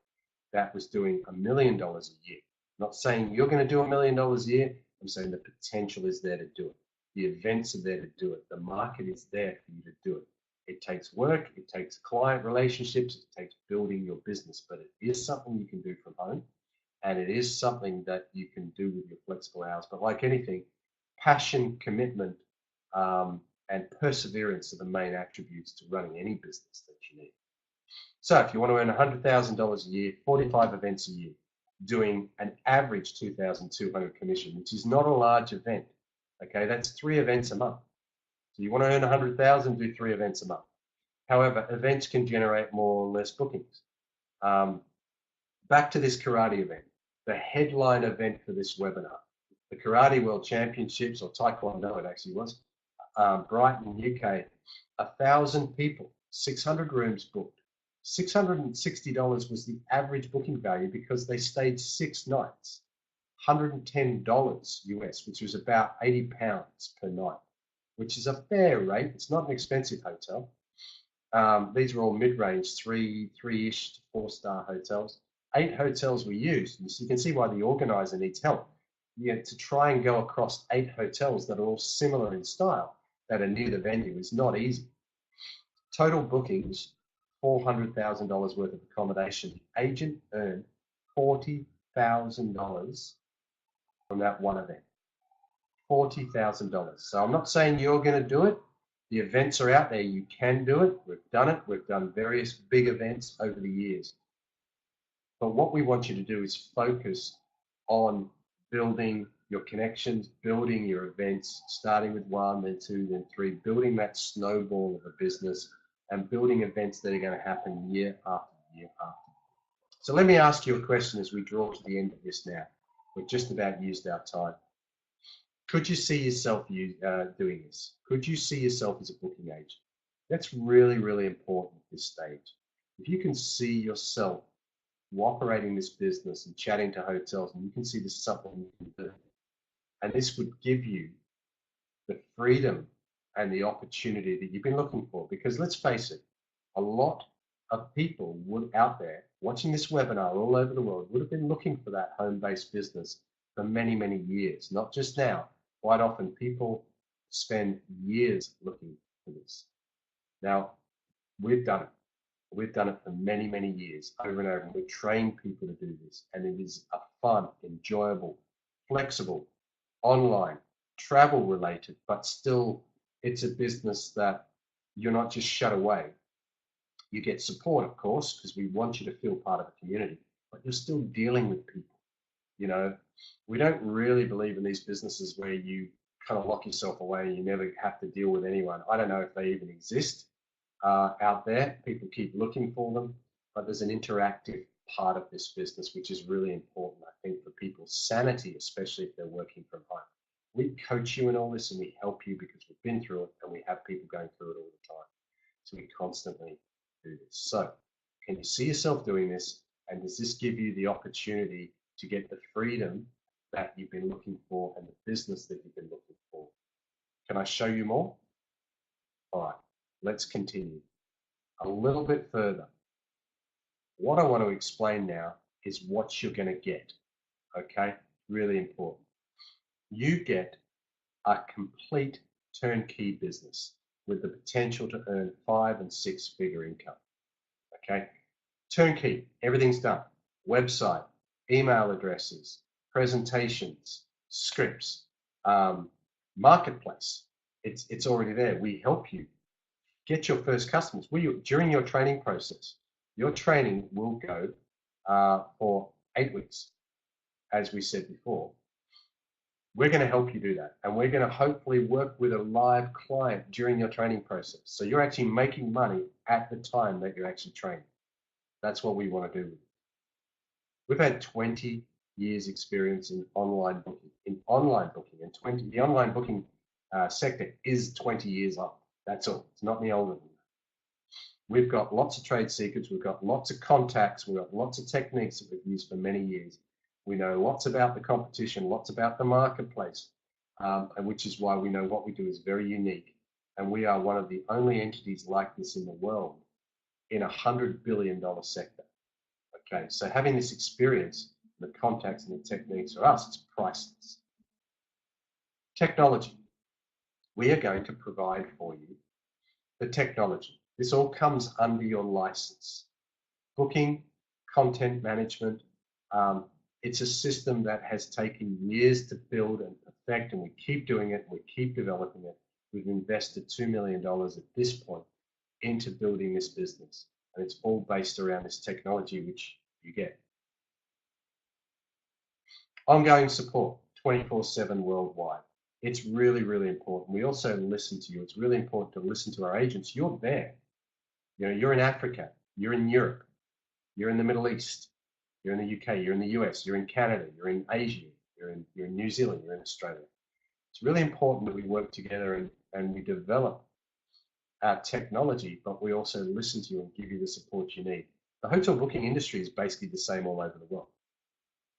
that was doing $1 million a year. I'm not saying you're going to do $1 million a year. I'm saying the potential is there to do it. The events are there to do it. The market is there for you to do it. It takes work. It takes client relationships. It takes building your business, but it is something you can do from home. And it is something that you can do with your flexible hours. But like anything, passion, commitment, and perseverance are the main attributes to running any business that you need. So if you want to earn $100,000 a year, 45 events a year, doing an average 2,200 commission, which is not a large event. Okay, that's 3 events a month. So you want to earn 100,000, do 3 events a month. However, events can generate more or less bookings. Back to this karate event, the headline event for this webinar, the Karate World Championships, or Taekwondo it actually was, Brighton, UK, 1,000 people, 600 rooms booked. $660 was the average booking value because they stayed 6 nights. $110 US, which was about 80 pounds per night, which is a fair rate. It's not an expensive hotel. These are all mid-range, 3-ish to 4-star hotels. 8 hotels were used, and so you can see why the organizer needs help. To try and go across 8 hotels that are all similar in style, that are near the venue, is not easy. Total bookings, $400,000 worth of accommodation. The agent earned $40,000 from that one event. $40,000. So I'm not saying you're going to do it. The events are out there. You can do it. We've done it. We've done various big events over the years. But what we want you to do is focus on building your connections, building your events, starting with 1, then 2, then 3, building that snowball of a business and building events that are going to happen year after year after. So let me ask you a question as we draw to the end of this now. We've just about used our time. Could you see yourself doing this? Could you see yourself as a booking agent? That's really, really important at this stage. If you can see yourself operating this business and chatting to hotels, and you can see this is something you can do, and this would give you the freedom and the opportunity that you've been looking for. Because let's face it, a lot of people out there watching this webinar all over the world would have been looking for that home-based business for many, many years, not just now. Quite often people spend years looking for this. Now, we've done it. We've done it for many, many years, over and over, and we train people to do this. And it is a fun, enjoyable, flexible, online, travel related, but still it's a business that you're not just shut away. You get support, of course, because we want you to feel part of the community, but you're still dealing with people. You know, we don't really believe in these businesses where you kind of lock yourself away and you never have to deal with anyone. I don't know if they even exist out there. People keep looking for them, but there's an interactive part of this business which is really important, I think, for people's sanity, especially if they're working from home. We coach you in all this and we help you because we've been through it and we have people going through it all the time. So we constantly do this. So can you see yourself doing this? And does this give you the opportunity to get the freedom that you've been looking for and the business that you've been looking for? Can I show you more? All right, let's continue a little bit further. What I want to explain now is what you're going to get. Okay, really important. You get a complete turnkey business with the potential to earn 5- and 6-figure income. Okay, turnkey, everything's done. Website, email addresses, presentations, scripts, marketplace. It's already there. We help you get your first customers. During your training process, your training will go for 8 weeks, as we said before. We're going to help you do that. And we're going to hopefully work with a live client during your training process. So you're actually making money at the time that you're actually training. That's what we want to do. We've had 20 years experience in online booking. And the online booking sector is 20 years old. That's all. It's not any older than that. We've got lots of trade secrets. We've got lots of contacts. We've got lots of techniques that we've used for many years. We know lots about the competition, lots about the marketplace, and which is why we know what we do is very unique. And we are one of the only entities like this in the world in a $100 billion sector. Okay, so having this experience, the contacts and the techniques for us, it's priceless. Technology. We are going to provide for you the technology. This all comes under your license. Booking, content management, it's a system that has taken years to build and perfect, and we keep doing it, we keep developing it. We've invested $2 million at this point into building this business, and it's all based around this technology which you get. Ongoing support, 24/7 worldwide. It's really, really important. We also listen to you. It's really important to listen to our agents. You're there. You know, you're in Africa, you're in Europe, you're in the Middle East, you're in the UK, you're in the US, you're in Canada, you're in Asia, you're in New Zealand, you're in Australia. It's really important that we work together and we develop our technology, but we also listen to you and give you the support you need. The hotel booking industry is basically the same all over the world.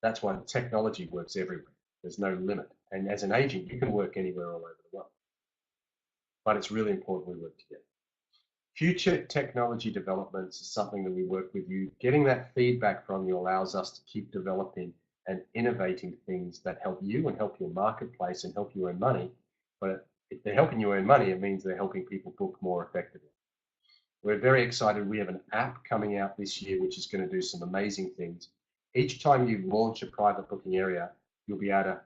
That's why the technology works everywhere. There's no limit. And as an agent, you can work anywhere all over the world. But it's really important we work together. Future technology developments is something that we work with you. Getting that feedback from you allows us to keep developing and innovating things that help you and help your marketplace and help you earn money. But if they're helping you earn money, it means they're helping people book more effectively. We're very excited. We have an app coming out this year, which is going to do some amazing things. Each time you launch a private booking area, you'll be able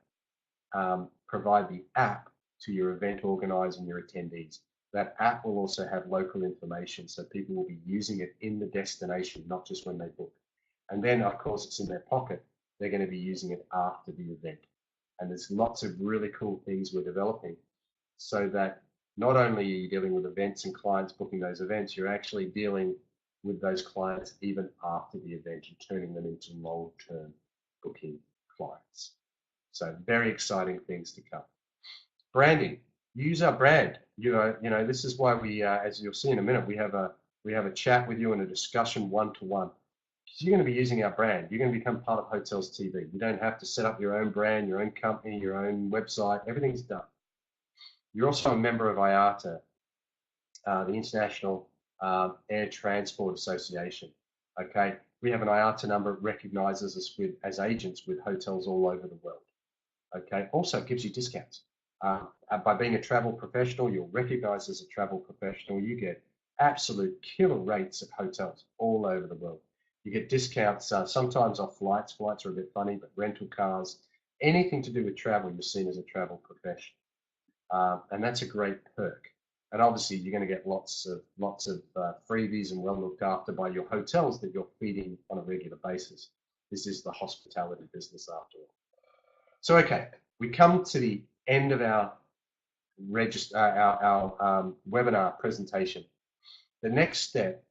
to provide the app to your event organizer and your attendees. That app will also have local information, so people will be using it in the destination, not just when they book. And then, of course, it's in their pocket. They're going to be using it after the event. And there's lots of really cool things we're developing so that not only are you dealing with events and clients booking those events, you're actually dealing with those clients even after the event and turning them into long-term booking clients. So very exciting things to come. Branding. Use our brand. You know, this is why we, as you'll see in a minute, we have a chat with you and a discussion one-to-one. Because you're going to be using our brand. You're going to become part of Hotels TV. You don't have to set up your own brand, your own company, your own website. Everything's done. You're also a member of IATA, the International Air Transport Association. Okay, we have an IATA number that recognizes us as agents with hotels all over the world. Okay, also it gives you discounts. By being a travel professional, you're recognized as a travel professional. You get absolute killer rates at hotels all over the world. You get discounts sometimes off flights. Flights are a bit funny, but rental cars, anything to do with travel, you're seen as a travel professional. And that's a great perk. And obviously, you're going to get lots of freebies and well looked after by your hotels that you're feeding on a regular basis. This is the hospitality business after all. So, okay, we come to the end of our webinar presentation. The next step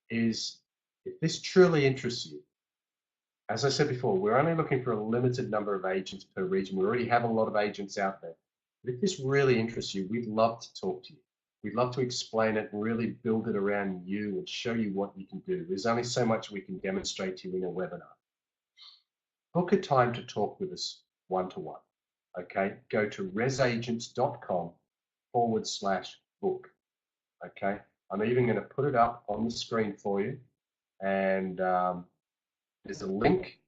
is, if this truly interests you, as I said before, we're only looking for a limited number of agents per region. We already have a lot of agents out there. But if this really interests you, we'd love to talk to you. We'd love to explain it and really build it around you and show you what you can do. There's only so much we can demonstrate to you in a webinar. Book a time to talk with us one-to-one. Okay, go to resagents.com/book. Okay, I'm even going to put it up on the screen for you, and there's a link.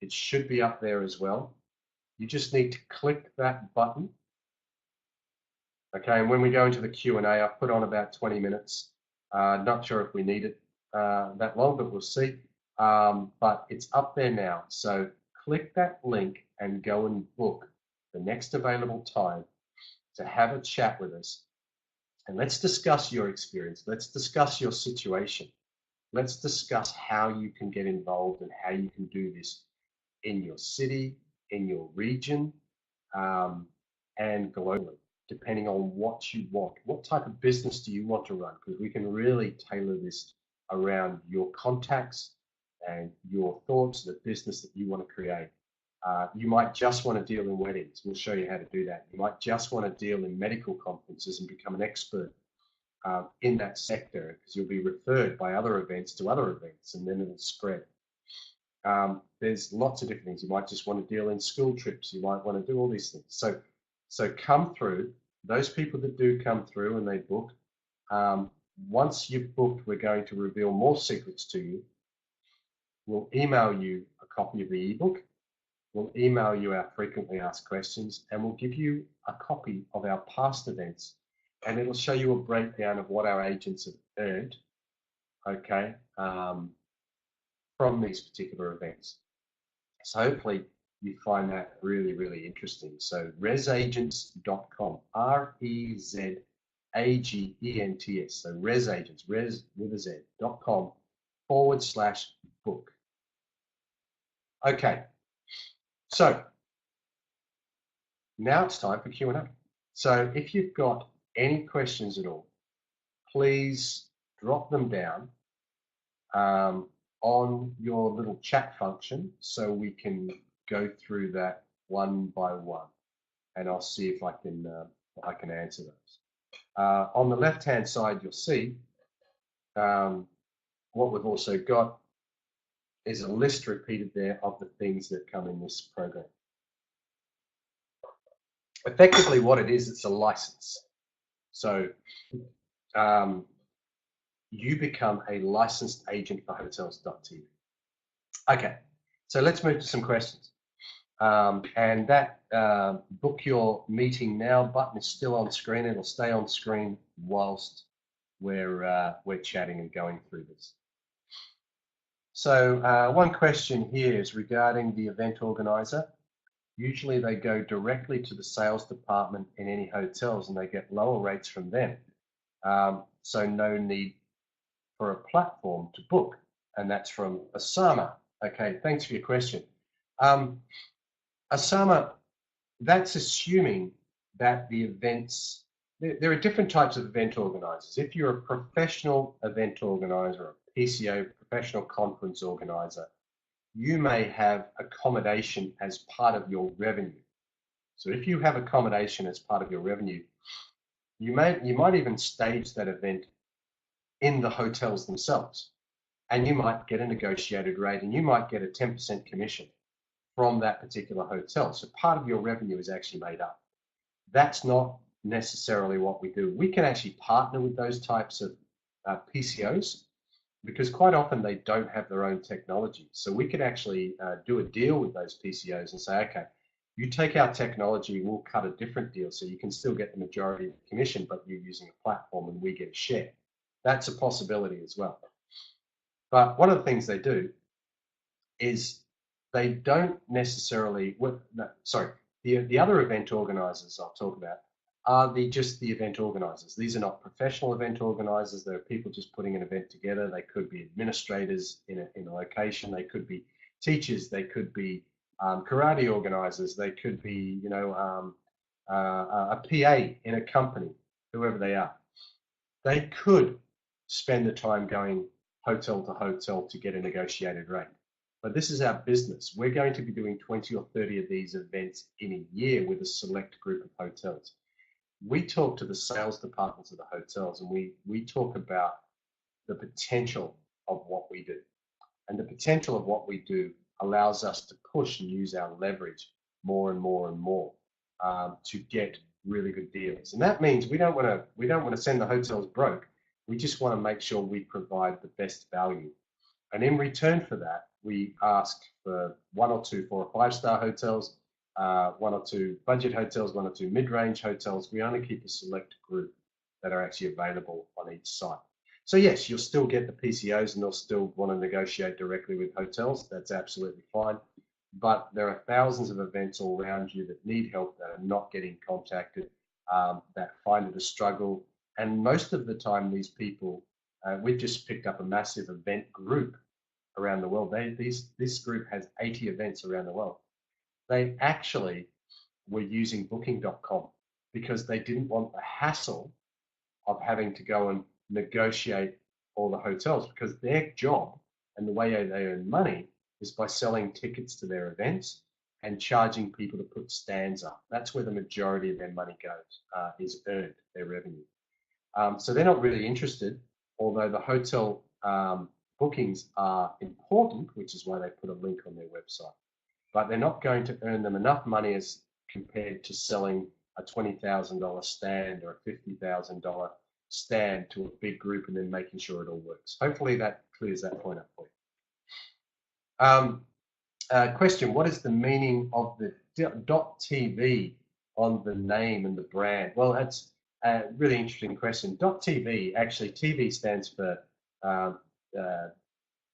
It should be up there as well. You just need to click that button. Okay, and when we go into the Q&A, I've put on about 20 minutes. Not sure if we need it that long, but we'll see. But it's up there now. So click that link and go and book the next available time to have a chat with us. And let's discuss your experience. Let's discuss your situation. Let's discuss how you can get involved and how you can do this in your city, in your region, and globally, depending on what you want. What type of business do you want to run? Because we can really tailor this around your contacts and your thoughts, the business that you want to create. You might just want to deal in weddings. We'll show you how to do that. You might just want to deal in medical conferences and become an expert in that sector, because you'll be referred by other events to other events, and then it'll spread. There's lots of different things. You might just want to deal in school trips. You might want to do all these things. So come through. Those people that do come through and they book, once you've booked, we're going to reveal more secrets to you. We'll email you a copy of the ebook. We'll email you our frequently asked questions, and we'll give you a copy of our past events, and it'll show you a breakdown of what our agents have earned, okay, from these particular events. So hopefully you find that really, really interesting. So resagents.com, REZAGENTS, so resagents, res with a Z.com/book. Okay, so now it's time for Q&A. So if you've got any questions at all, please drop them down on your little chat function so we can go through that one by one, and I'll see if I can answer those. On the left-hand side, you'll see what we've also got is a list repeated there of the things that come in this program. Effectively, what it is, it's a license. So you become a licensed agent for Hotels.tv. Okay, so let's move to some questions. And that book your meeting now button is still on screen. It'll stay on screen whilst we're chatting and going through this. So one question here is regarding the event organizer. Usually they go directly to the sales department in any hotels and they get lower rates from them. So no need for a platform to book. And that's from Osama. Okay, thanks for your question. Osama, that's assuming that the events, there are different types of event organizers. If you're a professional event organizer, a PCO, professional conference organizer, you may have accommodation as part of your revenue. So if you have accommodation as part of your revenue, you might even stage that event in the hotels themselves, and you might get a negotiated rate, and you might get a 10% commission from that particular hotel. So part of your revenue is actually made up. That's not necessarily what we do. We can actually partner with those types of PCOs, because quite often they don't have their own technology. So we could actually do a deal with those PCOs and say, okay, you take our technology, we'll cut a different deal so you can still get the majority of the commission, but you're using a platform and we get a share. That's a possibility as well. But one of the things they do is they don't necessarily, the other event organizers I'll talk about are just the event organizers. These are not professional event organizers. They're people just putting an event together. They could be administrators in a location. They could be teachers. They could be karate organizers. They could be, a PA in a company, whoever they are. They could spend the time going hotel to hotel to get a negotiated rate. But this is our business. We're going to be doing 20 or 30 of these events in a year with a select group of hotels. We talk to the sales departments of the hotels, and we talk about the potential of what we do. And the potential of what we do allows us to push and use our leverage more and more and more to get really good deals. And that means we don't want to send the hotels broke. We just want to make sure we provide the best value. And in return for that, we ask for 1 or 2 4 or 5-star hotels, 1 or 2 budget hotels, 1 or 2 mid-range hotels. We only keep a select group that are actually available on each site. So yes, you'll still get the PCOs and they'll still want to negotiate directly with hotels. That's absolutely fine. But there are thousands of events all around you that need help, that are not getting contacted, that find it a struggle. And most of the time, these people, we've just picked up a massive event group around the world. This group has 80 events around the world. They actually were using Booking.com because they didn't want the hassle of having to go and negotiate all the hotels, because their job and the way they earn money is by selling tickets to their events and charging people to put stands up. That's where the majority of their money goes, is earned, their revenue. So they're not really interested, although the hotel bookings are important, which is why they put a link on their website. But they're not going to earn them enough money as compared to selling a $20,000 stand or a $50,000 stand to a big group and then making sure it all works. Hopefully that clears that point up for you. Question, what is the meaning of the .tv on the name and the brand? Well, that's a really interesting question. .tv, actually TV stands for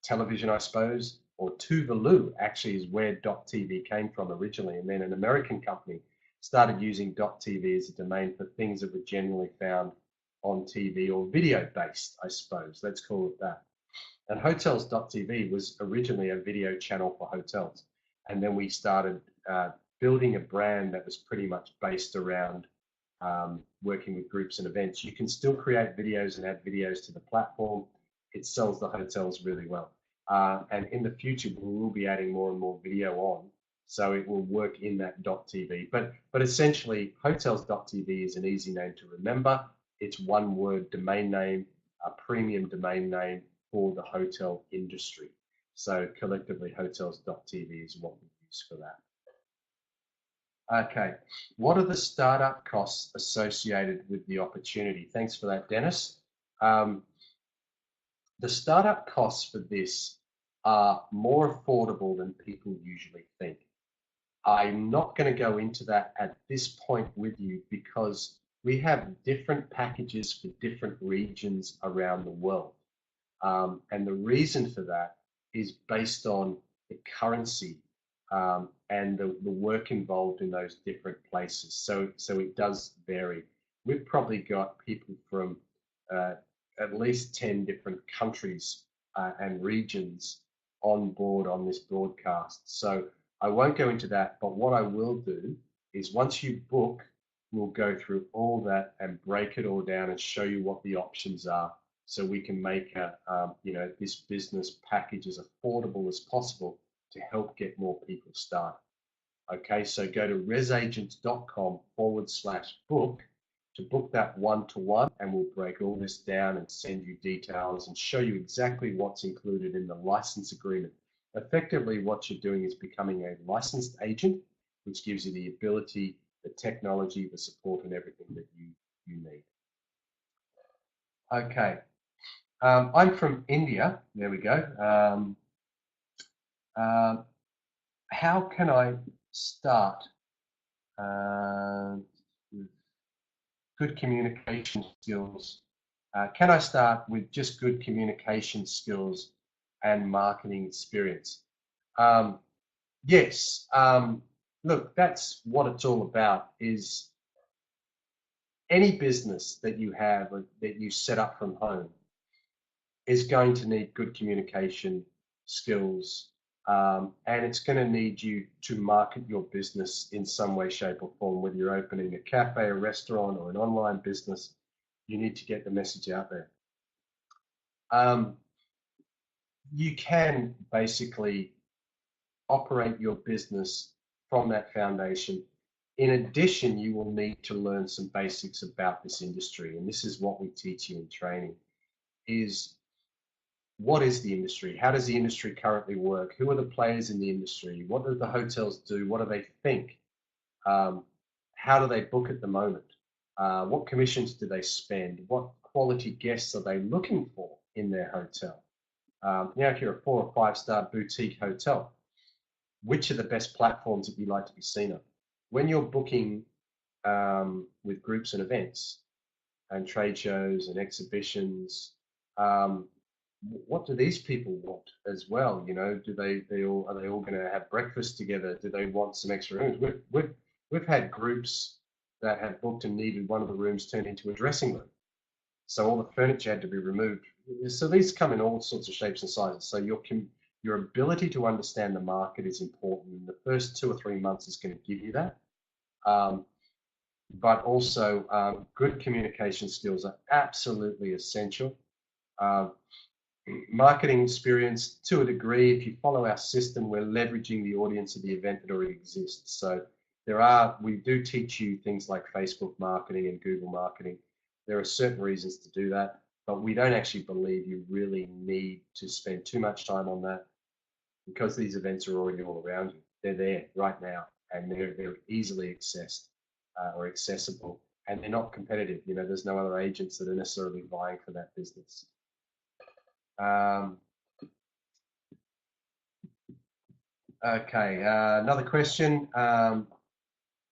television, I suppose, or Tuvalu actually is where .tv came from originally, and then an American company started using .tv as a domain for things that were generally found on TV or video-based, I suppose. Let's call it that. And Hotels.tv was originally a video channel for hotels, and then we started building a brand that was pretty much based around working with groups and events. You can still create videos and add videos to the platform. It sells the hotels really well. And in the future, we will be adding more and more video on, so it will work in that .tv. But essentially, Hotels.tv is an easy name to remember. It's one word domain name, a premium domain name for the hotel industry. So collectively, Hotels.tv is what we use for that. Okay, what are the startup costs associated with the opportunity? Thanks for that, Dennis. The startup costs for this are more affordable than people usually think. I'm not going to go into that at this point with you because we have different packages for different regions around the world. And the reason for that is based on the currency and the work involved in those different places. So it does vary. We've probably got people from at least 10 different countries and regions on board on this broadcast. So I won't go into that, but what I will do is once you book, we'll go through all that and break it all down and show you what the options are, so we can make this business package as affordable as possible to help get more people started. Okay, so go to resagents.com/book to book that one-to-one, and we'll break all this down and send you details and show you exactly what's included in the license agreement. Effectively, what you're doing is becoming a licensed agent, which gives you the ability, the technology, the support, and everything that you need. Okay, I'm from India. There we go. How can I start with good communication skills Can I start with just good communication skills and marketing experience? Yes. Look, that's what it's all about. Is any business that you have or that you set up from home is going to need good communication skills, and it's going to need you to market your business in some way, shape, or form. Whether you're opening a cafe, a restaurant, or an online business, you need to get the message out there. You can basically operate your business from that foundation. In addition, you will need to learn some basics about this industry, and this is what we teach you in training: is what is the industry? How does the industry currently work? Who are the players in the industry? What do the hotels do? What do they think? How do they book at the moment? What commissions do they spend? What quality guests are they looking for in their hotel? If you're a 4 or 5-star boutique hotel, which are the best platforms that you like to be seen on? When you're booking with groups and events and trade shows and exhibitions, what do these people want as well? Do are they all going to have breakfast together? Do they want some extra rooms? We've had groups that have booked and needed one of the rooms turned into a dressing room, so all the furniture had to be removed. So these come in all sorts of shapes and sizes. So your ability to understand the market is important. The first 2 or 3 months is going to give you that. But also good communication skills are absolutely essential. Marketing experience, to a degree, if you follow our system, we're leveraging the audience of the event that already exists. So we do teach you things like Facebook marketing and Google marketing. There are certain reasons to do that, but we don't actually believe you really need to spend too much time on that, because these events are already all around you. They're there right now, and they're easily accessed or accessible, and they're not competitive. There's no other agents that are necessarily vying for that business. Okay, another question.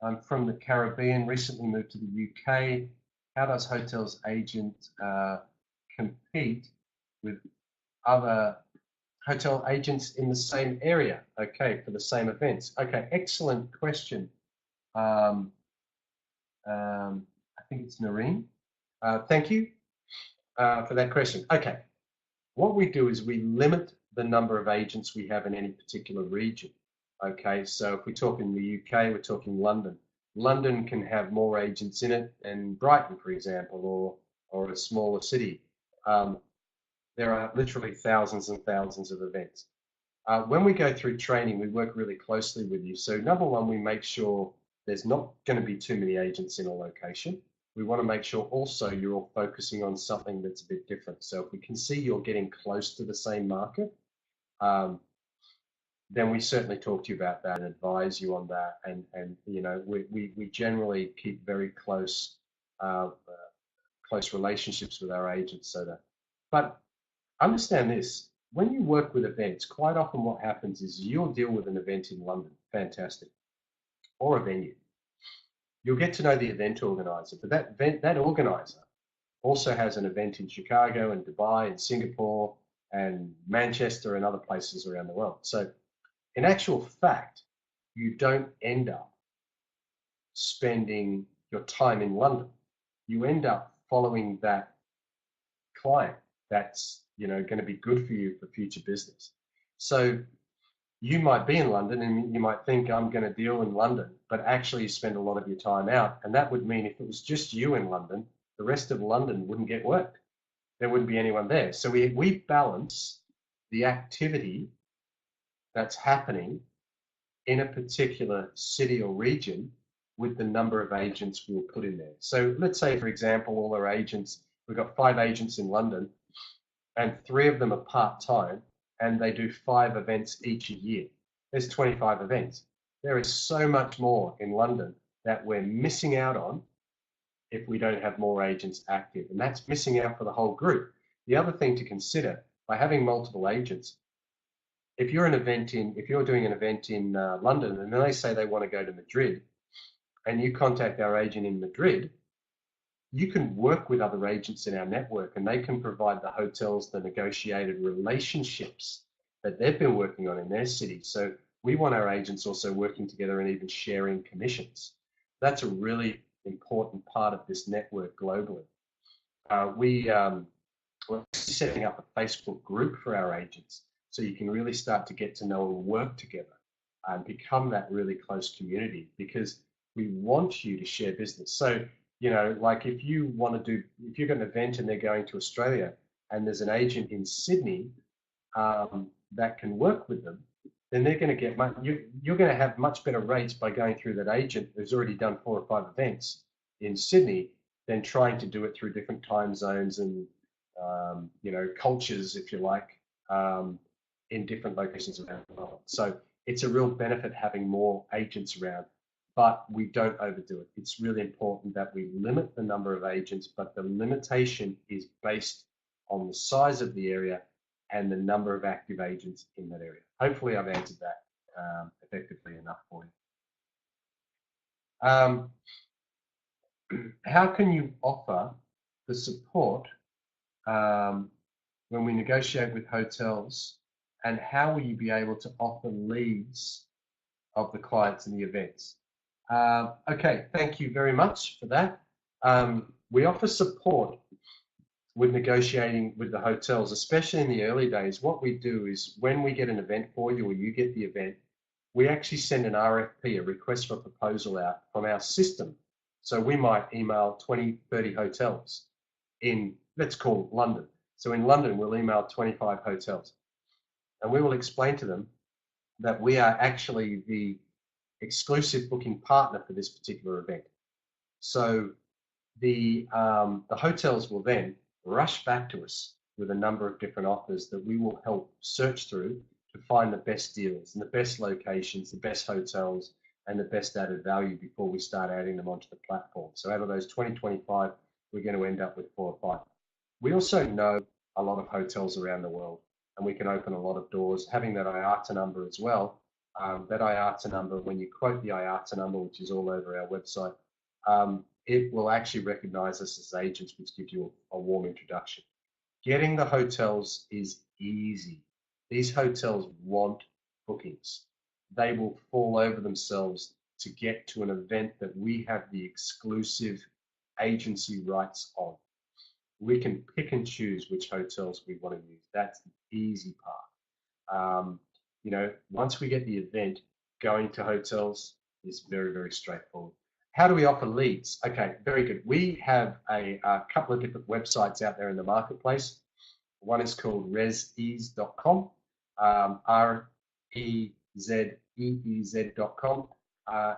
I'm from the Caribbean, recently moved to the UK. How does hotels agent compete with other hotel agents in the same area? Okay, for the same events. Okay, excellent question. I think it's Noreen. Thank you for that question. Okay, what we do is we limit the number of agents we have in any particular region. Okay, so if we talk in the UK, we're talking London. London can have more agents in it than Brighton, for example, or a smaller city. There are literally thousands and thousands of events. When we go through training, we work really closely with you. So number one, we make sure there's not going to be too many agents in a location. We want to make sure also you're all focusing on something that's a bit different. So if we can see you're getting close to the same market, then we certainly talk to you about that and advise you on that. And we generally keep very close relationships with our agents. But understand this: when you work with events, quite often what happens is you'll deal with an event in London, fantastic, or a venue. You'll get to know the event organizer, but that organizer also has an event in Chicago and Dubai and Singapore and Manchester and other places around the world. So in actual fact, you don't end up spending your time in London. You end up following that client that's going to be good for you for future business. So you might be in London and you might think, I'm going to deal in London, but actually you spend a lot of your time out. And that would mean if it was just you in London, the rest of London wouldn't get worked. There wouldn't be anyone there. So we balance the activity that's happening in a particular city or region with the number of agents we'll put in there. So let's say, for example, all our agents, we've got 5 agents in London and 3 of them are part-time, and they do 5 events each a year. There's 25 events. There is so much more in London that we're missing out on if we don't have more agents active, and that's missing out for the whole group. The other thing to consider, by having multiple agents, if you're doing an event in London, and then they say they want to go to Madrid, and you contact our agent in Madrid, you can work with other agents in our network, and they can provide the hotels the negotiated relationships that they've been working on in their city. So we want our agents also working together and even sharing commissions. That's a really important part of this network globally. We're setting up a Facebook group for our agents, so you can really start to get to know and work together and become that really close community, because we want you to share business. So, like if you've got an event and they're going to Australia and there's an agent in Sydney that can work with them, then they're going to get you're going to have much better rates by going through that agent who's already done 4 or 5 events in Sydney than trying to do it through different time zones and cultures, if you like, in different locations around the world. So it's a real benefit having more agents around, but we don't overdo it. It's really important that we limit the number of agents, but the limitation is based on the size of the area and the number of active agents in that area. Hopefully I've answered that effectively enough for you. How can you offer the support when we negotiate with hotels, and how will you be able to offer leads of the clients in the events? Okay, thank you very much for that. We offer support with negotiating with the hotels, especially in the early days. What we do is when we get an event for you or you get the event, we actually send an RFP, a request for proposal, out from our system. So we might email 20, 30 hotels in, let's call it London. So in London, we'll email 25 hotels, and we will explain to them that we are actually the exclusive booking partner for this particular event. So the hotels will then rush back to us with a number of different offers that we will help search through to find the best deals and the best locations, the best hotels, and the best added value before we start adding them onto the platform. So out of those 2025, we're going to end up with 4 or 5. We also know a lot of hotels around the world, and we can open a lot of doors. Having that IATA number as well, that IATA number, when you quote the IATA number, which is all over our website, it will actually recognize us as agents, which gives you a warm introduction. Getting the hotels is easy. These hotels want bookings. They will fall over themselves to get to an event that we have the exclusive agency rights on. We can pick and choose which hotels we want to use. That's the easy part. Once we get the event, going to hotels is very, very straightforward. How do we offer leads? Okay, very good. We have a couple of different websites out there in the marketplace. One is called rezeez.com, rezeez.com,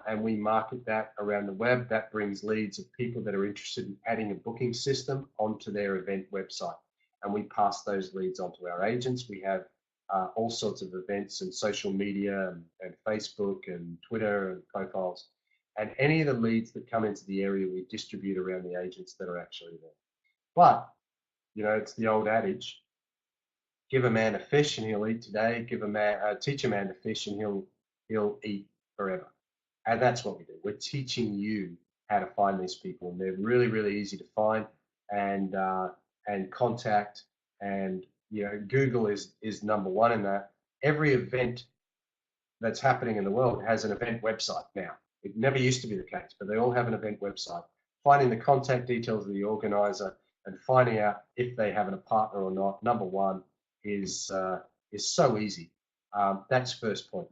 and we market that around the web. That brings leads of people that are interested in adding a booking system onto their event website, and we pass those leads on to our agents. We have all sorts of events and social media and Facebook and Twitter and profiles, and any of the leads that come into the area we distribute around the agents that are actually there. But it's the old adage, give a man a fish and he'll eat today, teach a man to fish and he'll eat forever. And that's what we do. We're teaching you how to find these people, and they're really, really easy to find and contact. And Google is number one in that. Every event that's happening in the world has an event website now. It never used to be the case, but they all have an event website. Finding the contact details of the organizer and finding out if they have a partner or not, number one, is so easy. That's first point.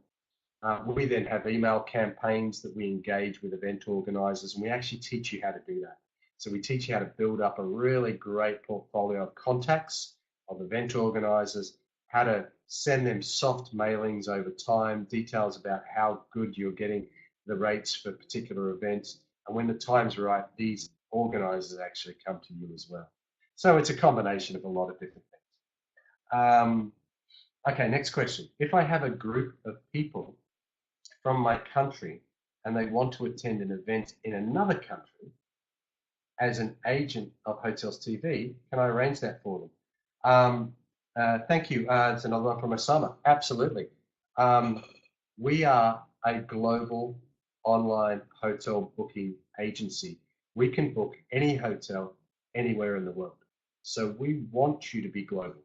We then have email campaigns that we engage with event organizers, and we actually teach you how to do that. So we teach you how to build up a really great portfolio of contacts of event organizers, how to send them soft mailings over time, details about how good you're getting the rates for particular events. And when the time's right, these organizers actually come to you as well. So it's a combination of a lot of different things. Okay, next question. If I have a group of people from my country and they want to attend an event in another country, as an agent of Hotels TV, can I arrange that for them? Thank you. It's another one from Osama. Absolutely. We are a global online hotel booking agency. We can book any hotel anywhere in the world. So we want you to be global.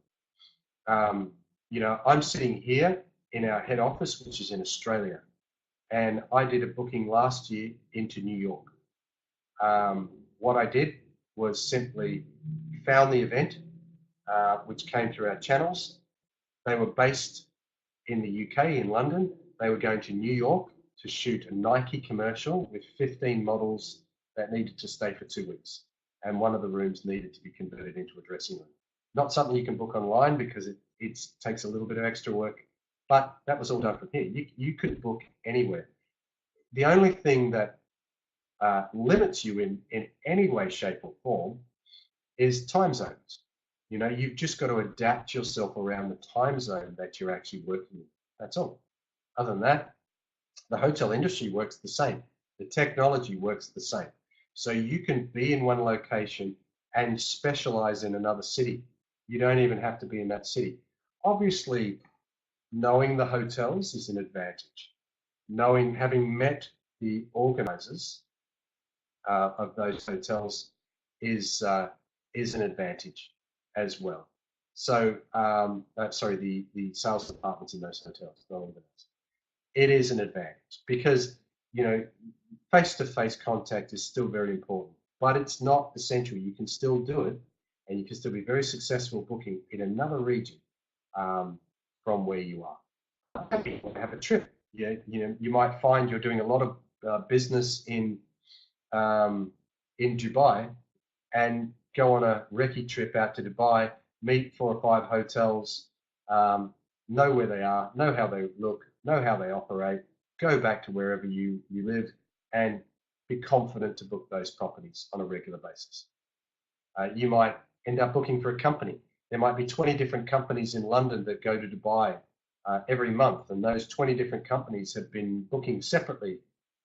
I'm sitting here in our head office, which is in Australia, and I did a booking last year into New York. What I did was simply found the event, which came through our channels. They were based in the UK, in London. They were going to New York to shoot a Nike commercial with 15 models that needed to stay for 2 weeks. And one of the rooms needed to be converted into a dressing room. Not something you can book online because it takes a little bit of extra work, but that was all done from here. You could book anywhere. The only thing that limits you in any way, shape, or form is time zones. You've just got to adapt yourself around the time zone that you're actually working in. That's all. Other than that, the hotel industry works the same. The technology works the same. So you can be in one location and specialize in another city. You don't even have to be in that city. Obviously, knowing the hotels is an advantage. Having met the organizers of those hotels is an advantage as well. So, the sales departments in those hotels, not organizers. It is an advantage because face-to-face contact is still very important, but it's not essential. You can still do it, and you can still be very successful booking in another region from where you are. Have a trip. You might find you're doing a lot of business in Dubai, and go on a recce trip out to Dubai, meet 4 or 5 hotels, know where they are, know how they look, know how they operate, go back to wherever you live, and be confident to book those properties on a regular basis. You might end up booking for a company. There might be 20 different companies in London that go to Dubai every month, and those 20 different companies have been booking separately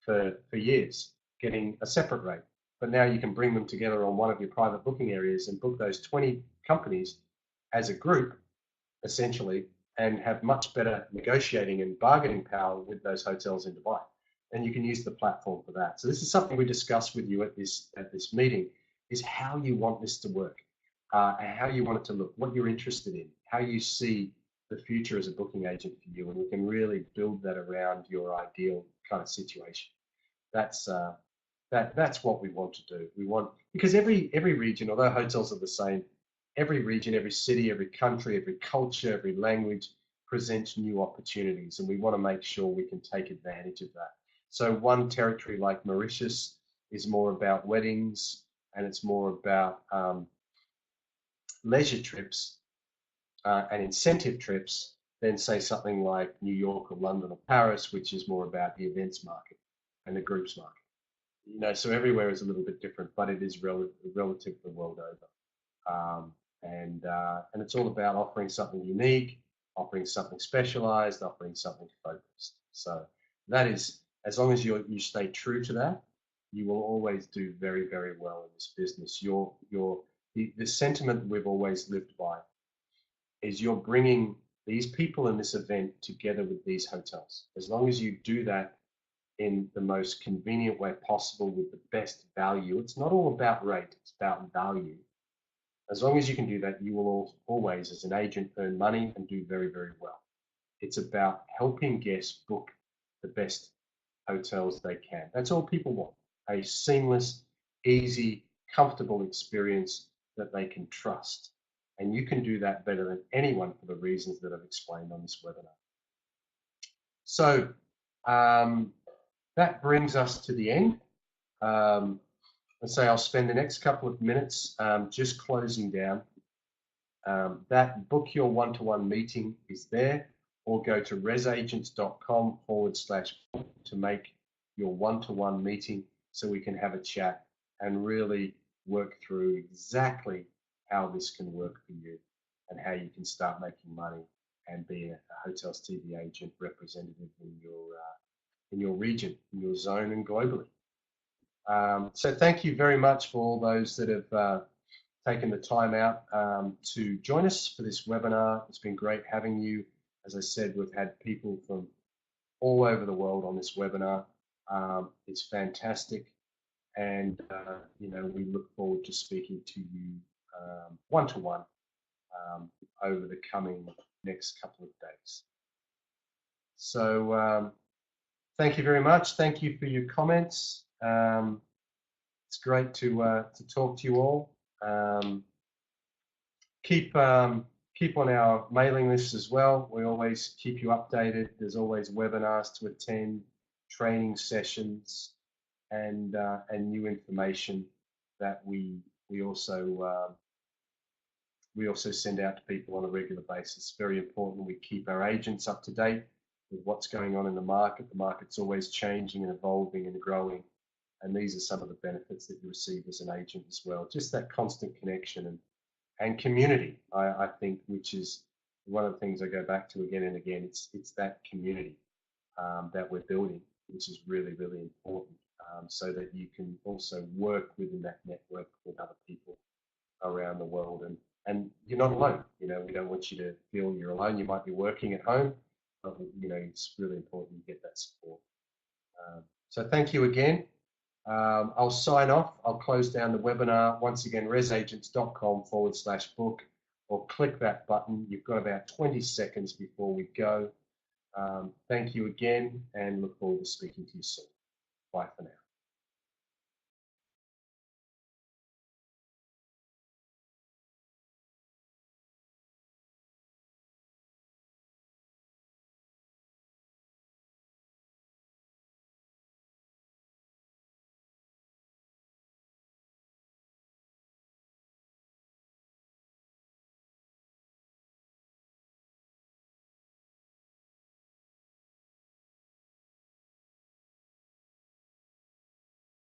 for years, getting a separate rate. But now you can bring them together on one of your private booking areas and book those 20 companies as a group, essentially, and have much better negotiating and bargaining power with those hotels in Dubai. And you can use the platform for that. So this is something we discussed with you at this meeting, is how you want this to work, and how you want it to look, what you're interested in, how you see the future as a booking agent for you, and we can really build that around your ideal kind of situation. That's what we want to do. Because every region, although hotels are the same, every region, every city, every country, every culture, every language presents new opportunities, and we want to make sure we can take advantage of that. So one territory like Mauritius is more about weddings, and it's more about leisure trips and incentive trips than, say, something like New York or London or Paris, which is more about the events market and the groups market. So everywhere is a little bit different, but it is relative the world over. And it's all about offering something unique, offering something specialized, offering something focused. So that is, as long as you stay true to that, you will always do very, very well in this business. The sentiment we've always lived by is you're bringing these people in this event together with these hotels. As long as you do that in the most convenient way possible with the best value, it's not all about rate, it's about value. As long as you can do that, you will always, as an agent, earn money and do very, very well. It's about helping guests book the best hotels they can. That's all people want. A seamless, easy, comfortable experience that they can trust. And you can do that better than anyone for the reasons that I've explained on this webinar. So that brings us to the end. Let's say I'll spend the next couple of minutes just closing down. That book your one-to-one meeting is there, or go to resagents.com / to make your one-to-one meeting so we can have a chat and really work through exactly how this can work for you and how you can start making money and be a Hotels TV agent representative in your region, in your zone, and globally. So thank you very much for all those that have taken the time out to join us for this webinar. It's been great having you. As I said, we've had people from all over the world on this webinar. It's fantastic. And you know, we look forward to speaking to you one-to-one over the coming next couple of days. So thank you very much. Thank you for your comments. It's great to talk to you all. Keep on our mailing list as well. We always keep you updated. There's always webinars to attend, training sessions, and new information that we also send out to people on a regular basis. It's very important we keep our agents up to date with what's going on in the market. The market's always changing and evolving and growing, and these are some of the benefits that you receive as an agent as well. Just that constant connection and community, I think, which is one of the things I go back to again and again. It's that community that we're building, which is really, really important, so that you can also work within that network with other people around the world. And you're not alone. You know, we don't want you to feel you're alone. You might be working at home, but you know, it's really important you get that support. So thank you again. I'll sign off. I'll close down the webinar. Once again, resagents.com/book, or click that button. You've got about 20 seconds before we go. Thank you again, and look forward to speaking to you soon. Bye for now.